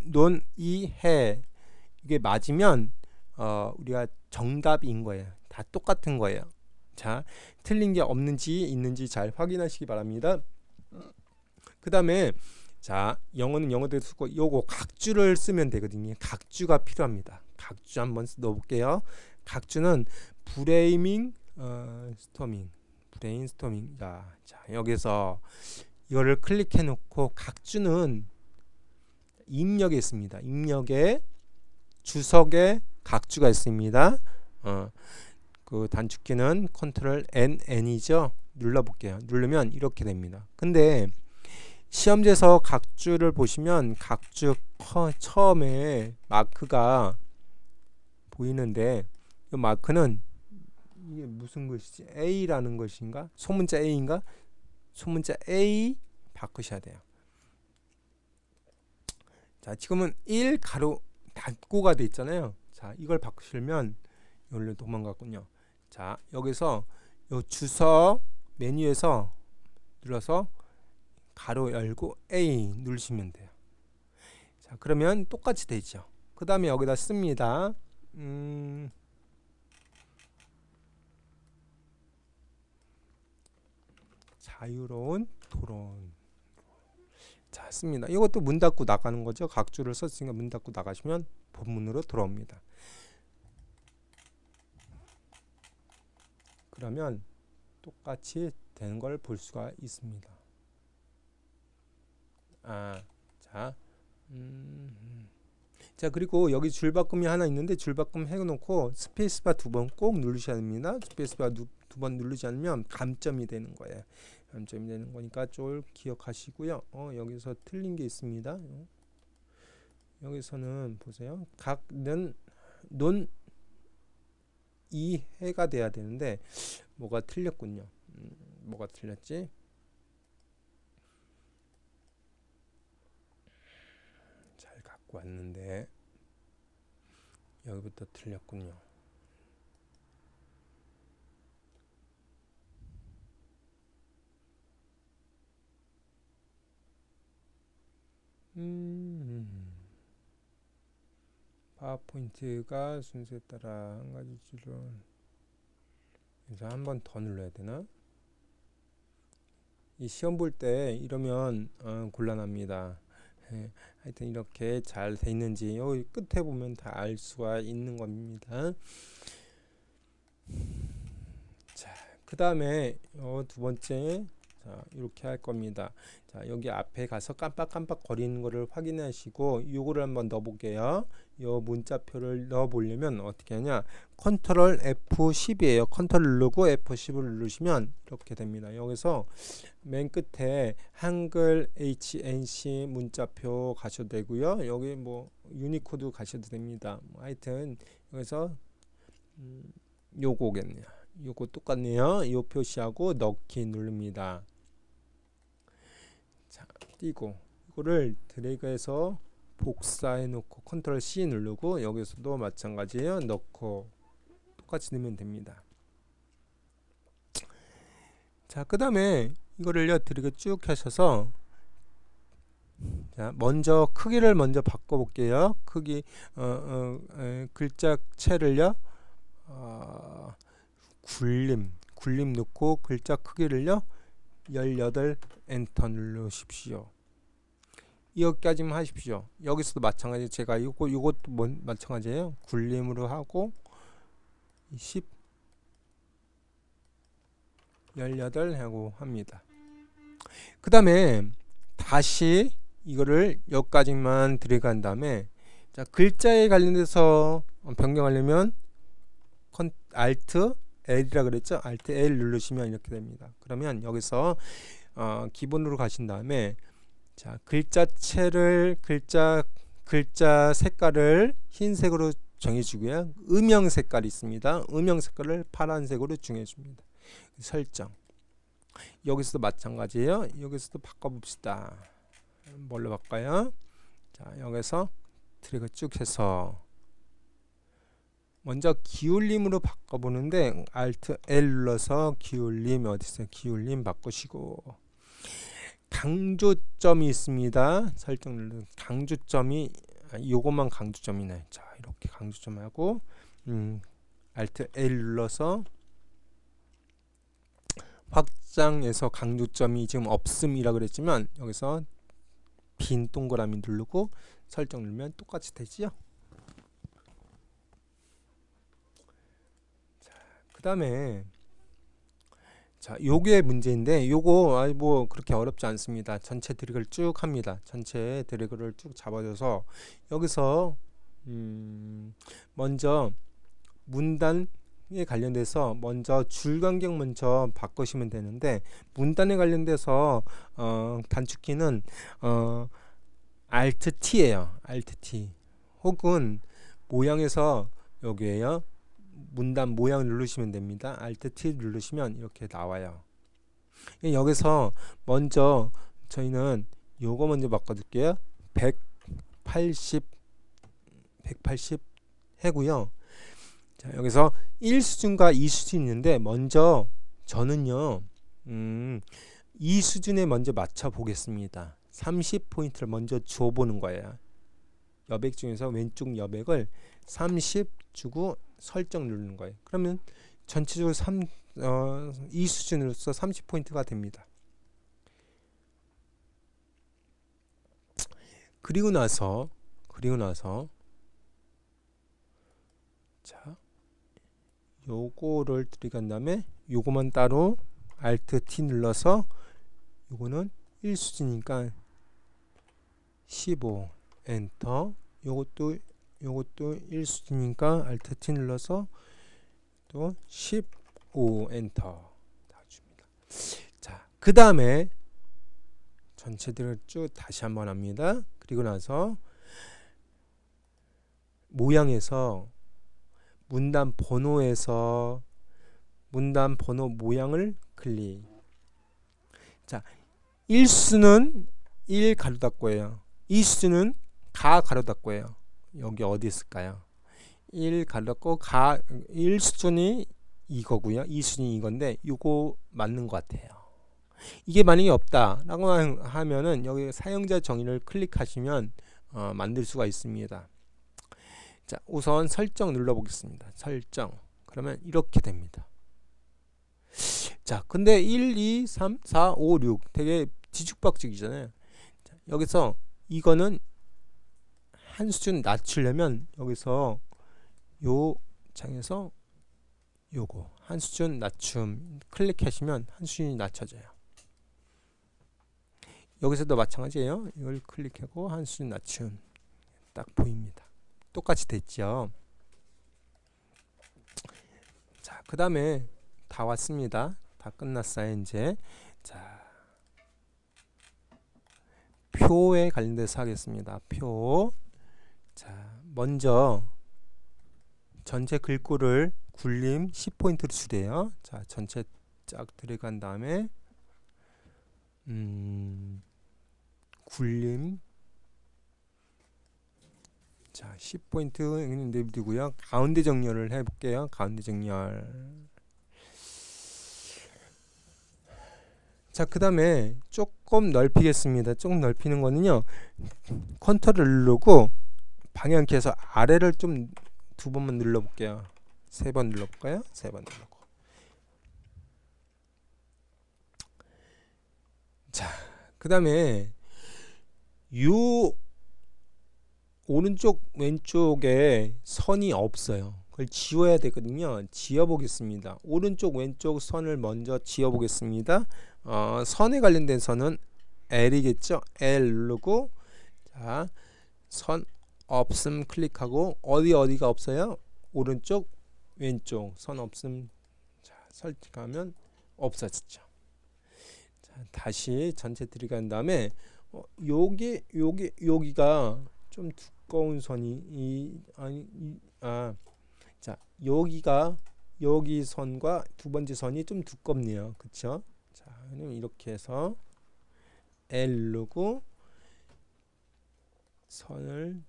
논, 이, 해 이게 맞으면 우리가 정답인 거예요. 다 똑같은 거예요. 자, 틀린 게 없는지 있는지 잘 확인하시기 바랍니다. 그 다음에 자 영어는 영어대로 쓰고 요거 각주를 쓰면 되거든요. 각주가 필요합니다. 각주 한번 넣어볼게요. 각주는 브레인스토밍. 자 여기서 이거를 클릭해 놓고 각주는 입력에 있습니다. 입력에 주석에 각주가 있습니다. 그 단축키는 컨트롤 N이죠. 눌러볼게요. 누르면 이렇게 됩니다. 근데 시험지에서 각주를 보시면 각주 처음에 마크가 보이는데 이 마크는 이게 무슨 것이지? A라는 것인가? 소문자 A인가? 소문자 A 바꾸셔야 돼요. 자 지금은 1 가로 닫고가 돼 있잖아요. 자 이걸 바꾸시면 여기로 도망갔군요. 자 여기서 요 주석 메뉴에서 눌러서 가로 열고 A 누르시면 돼요. 자 그러면 똑같이 되죠. 그 다음에 여기다 씁니다. 자유로운 토론. 자 씁니다. 이것도 문 닫고 나가는 거죠. 각주를 썼으니까 문 닫고 나가시면 본문으로 돌아옵니다. 그러면 똑같이 되는 걸 볼 수가 있습니다. 자 그리고 여기 줄바꿈이 하나 있는데 줄바꿈 해놓고 스페이스바 두 번 꼭 누르셔야 됩니다. 스페이스바 두 번 누르지 않으면 감점이 되는 거예요. 감점이 되는 거니까 쫄 기억하시고요. 여기서 틀린 게 있습니다. 여기서는 보세요. 각는 논 이해가 돼야 되는데 뭐가 틀렸군요. 뭐가 틀렸지? 잘 갖고 왔는데 여기부터 틀렸군요. 파워포인트가 순서에 따라 한 가지 줄을 그래서 한 번 더 눌러야 되나? 이 시험 볼 때 이러면 곤란합니다. 하여튼 이렇게 잘 돼 있는지 여기 끝에 보면 다 알 수가 있는 겁니다. 자, 그 다음에 두 번째 자 이렇게 할 겁니다. 자 여기 앞에 가서 깜빡깜빡 거리는 거를 확인하시고 요거를 한번 넣어 볼게요. 요 문자표를 넣어 보려면 어떻게 하냐, 컨트롤 F10이에요 컨트롤 누르고 F10을 누르시면 이렇게 됩니다. 여기서 맨 끝에 한글 HNC 문자표 가셔도 되고요. 여기 뭐 유니코드 가셔도 됩니다. 하여튼 여기서 요거겠네요. 요거 똑같네요. 요 표시하고 넣기 누릅니다. 자, 띄고 이거를 드래그해서 복사해 놓고 컨트롤 C 누르고 여기서도 마찬가지예요. 넣고 똑같이 넣으면 됩니다. 자, 그 다음에 이거를요 드래그 쭉 하셔서 자, 먼저 크기를 먼저 바꿔 볼게요. 크기 글자체를요 굴림 넣고 글자 크기를요 18 엔터 누르십시오. 여기까지만 하십시오. 여기서도 마찬가지 제가 이것도 마찬가지예요. 굴림으로 하고 10 18 하고 합니다. 그 다음에 다시 이거를 여기까지만 드래그한 다음에 자, 글자에 관련돼서 변경하려면 Alt L이라 그랬죠. Alt L 누르시면 이렇게 됩니다. 그러면 여기서 기본으로 가신 다음에 자, 글자체를 글자 색깔을 흰색으로 정해주고요. 음영 색깔이 있습니다. 음영 색깔을 파란색으로 정해줍니다. 설정. 여기서도 마찬가지예요. 여기서도 바꿔봅시다. 뭘로 바꿔요? 자, 여기서 드래그 쭉 해서 먼저 기울림으로 바꿔보는데 Alt L 눌러서 기울림 어디 있어요? 기울림 바꾸시고 강조점이 있습니다. 설정 누르는 강조점이 요것만 강조점이네. 자, 이렇게 강조점하고 Alt L 눌러서 확장해서 강조점이 지금 없음이라 그랬지만 여기서 빈 동그라미 누르고 설정 누르면 똑같이 되지요. 그 다음에 자, 요게 문제인데 요거 뭐 그렇게 어렵지 않습니다. 전체 드래그를 쭉 합니다. 전체 드래그를 쭉 잡아줘서 여기서 먼저 문단에 관련돼서 먼저 줄 간격 먼저 바꾸시면 되는데 문단에 관련돼서 단축키는 Alt T예요. Alt T 혹은 모양에서 여기에요. 문단 모양 누르시면 됩니다. Alt T 누르시면 이렇게 나와요. 여기서 먼저 저희는 요거 먼저 바꿔줄게요. 180 해고요. 자, 여기서 1수준과 2수준이 있는데 먼저 저는요 2수준에 먼저 맞춰 보겠습니다. 30포인트를 먼저 줘 보는 거예요. 여백 중에서 왼쪽 여백을 30 주고 설정 누르는 거예요. 그러면 전체적으로 2수준으로서 30포인트가 됩니다. 그리고 나서 자, 요거를 들이간 다음에 요거만 따로 Alt T 눌러서 요거는 1수준이니까 15 엔터. 요것도 1수준이니까 Alt T 눌러서 또 15 엔터 다 줍니다. 자, 그 다음에 전체들을 쭉 다시 한번 합니다. 그리고 나서 모양에서 문단 번호에서 문단 번호 모양을 클릭. 자, 1수는 1 가로 닫고예요. 2수는 가 가로 닫고예요. 여기 어디 있을까요? 1 가로 닫고 1수준이 이거고요. 2수준이 이건데 이거 맞는 것 같아요. 이게 만약에 없다라고 하면은 여기 사용자 정의를 클릭하시면 만들 수가 있습니다. 자, 우선 설정 눌러 보겠습니다. 설정. 그러면 이렇게 됩니다. 자, 근데 1, 2, 3, 4, 5, 6 되게 뒤죽박죽이잖아요. 자, 여기서 이거는 한 수준 낮추려면 여기서 요 장에서 요거 한 수준 낮춤 클릭하시면 한 수준이 낮춰져요. 여기서도 마찬가지예요. 이걸 클릭하고 한 수준 낮춤 딱 보입니다. 똑같이 됐죠. 자, 그 다음에 다 왔습니다. 다 끝났어요 이제. 자, 표에 관련돼서 하겠습니다. 표. 자, 먼저 전체 글꼴을 굴림 10포인트로 주래요. 자, 전체 쫙 들어간 다음에 굴림 자 10포인트 내비두고요. 가운데 정렬을 해볼게요. 가운데 정렬. 자, 그 다음에 조금 넓히겠습니다. 조금 넓히는 거는요, 컨트롤을 누르고 방향키에서 아래를 좀 2번만 눌러볼게요. 3번 눌러볼까요? 3번 누르고. 자, 그 다음에 요 오른쪽 왼쪽에 선이 없어요. 그걸 지워야 되거든요. 지워 보겠습니다. 오른쪽 왼쪽 선을 먼저 지워 보겠습니다. 선에 관련된 선은 L이겠죠. L 누르고, 자, 선 없음 클릭하고, 어디가 없어요? 오른쪽 왼쪽 선 없음. 자, 설정하면 없어졌죠. 자, 다시 전체 들어간 다음에 여기가 좀 두꺼운 선이 자, 여기 선과 두 번째 선이 좀 두껍네요. 그쵸? 자, 이렇게 해서 L 누르고 선을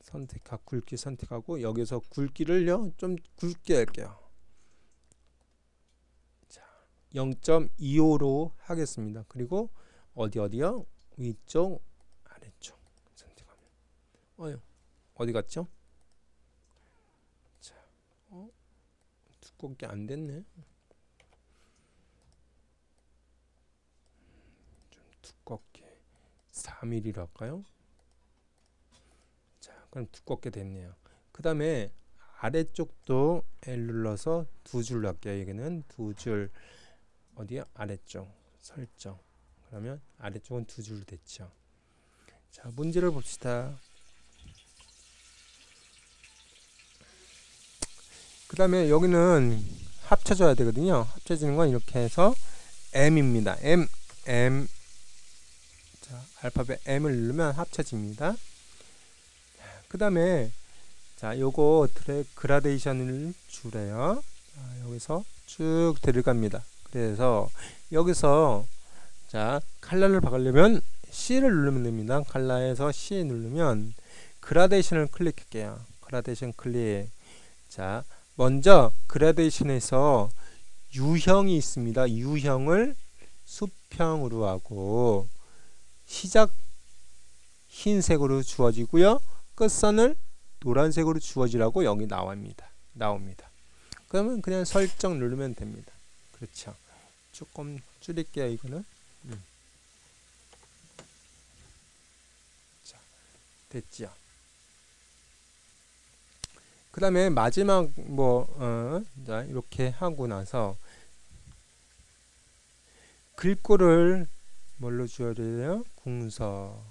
선택하고 굵기 선택하고, 여기서 굵기를요 좀 굵게 할게요. 자, 0.25로 하겠습니다. 그리고 어디요? 위쪽 아래쪽 선택하면 어디 갔죠? 자, 두껍게 안 됐네. 좀 두껍게 4mm로 할까요? 자, 그럼 두껍게 됐네요. 그 다음에 아래쪽도 L 눌러서 2줄 할게요. 여기는 2줄 어디야? 아래쪽 설정. 그러면 아래쪽은 2줄 됐죠. 자, 문제를 봅시다. 그 다음에 여기는 합쳐줘야 되거든요. 합쳐지는 건 이렇게 해서 M입니다. M. 자, 알파벳 M을 누르면 합쳐집니다. 그 다음에 자, 요거 그라데이션을 주래요. 자, 여기서 쭉 들어갑니다. 그래서 여기서 자, 컬러를 바꾸려면 C를 누르면 됩니다. 컬러에서 C 누르면 그라데이션을 클릭할게요. 그라데이션 클릭. 자, 먼저 그라데이션에서 U형이 있습니다. U형을 수평으로 하고, 시작 흰색으로 주어지고요. 끝선을 노란색으로 주어지라고 여기 나옵니다. 그러면 그냥 설정 누르면 됩니다. 그렇죠. 조금 줄일게요. 이거는. 자, 됐죠. 그 다음에 마지막 자, 이렇게 하고 나서 글꼴을 뭘로 주어야 돼요? 궁서.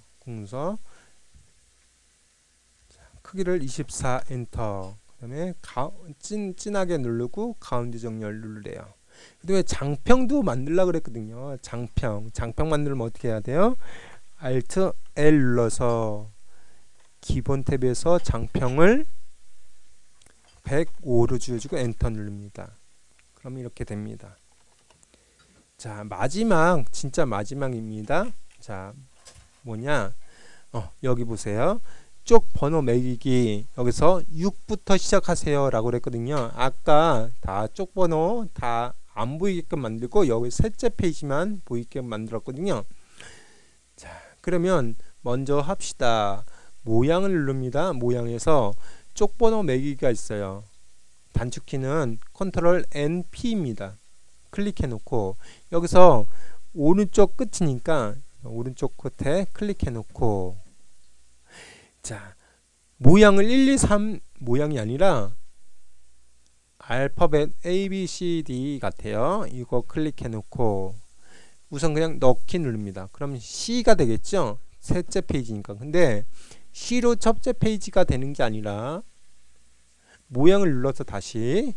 자, 크기를 24 엔터. 그 다음에 진하게 누르고 가운데 정렬 누르래요. 그 다음에 장평도 만들려고 그랬거든요. 장평 만들면 어떻게 해야 돼요? Alt L 눌러서 기본 탭에서 장평을 105로 주어주고 엔터 누릅니다. 그럼 이렇게 됩니다. 자, 진짜 마지막입니다. 자, 뭐냐? 여기 보세요. 쪽 번호 매기기. 여기서 6부터 시작하세요 라고 그랬거든요. 아까 다 쪽 번호 다 안 보이게끔 만들고 여기 셋째 페이지만 보이게끔 만들었거든요. 자, 그러면 먼저 합시다. 모양을 누릅니다. 모양에서 쪽 번호 매기기가 있어요. 단축키는 컨트롤 NP입니다. 클릭해 놓고 여기서 오른쪽 끝이니까 오른쪽 끝에 클릭해 놓고, 자, 모양을 1, 2, 3 모양이 아니라 알파벳 A, B, C, D 같아요. 이거 클릭해 놓고 우선 그냥 넣기 누릅니다. 그럼 C가 되겠죠? 셋째 페이지니까. 근데 C로 첫째 페이지가 되는 게 아니라 모양을 눌러서 다시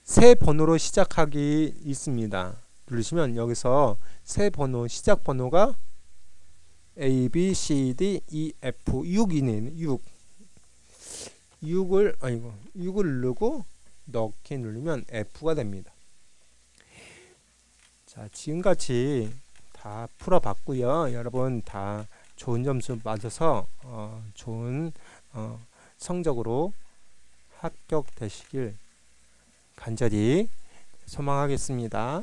새 번호로 시작하기 있습니다. 누르시면 여기서 새 번호, 시작 번호가 A, B, C, D, E, F 6이네요. 6. 6을 누르고 넣기 누르면 F가 됩니다. 자, 지금같이 다 풀어봤고요. 여러분 다 좋은 점수 맞아서 좋은 성적으로 합격되시길 간절히 소망하겠습니다.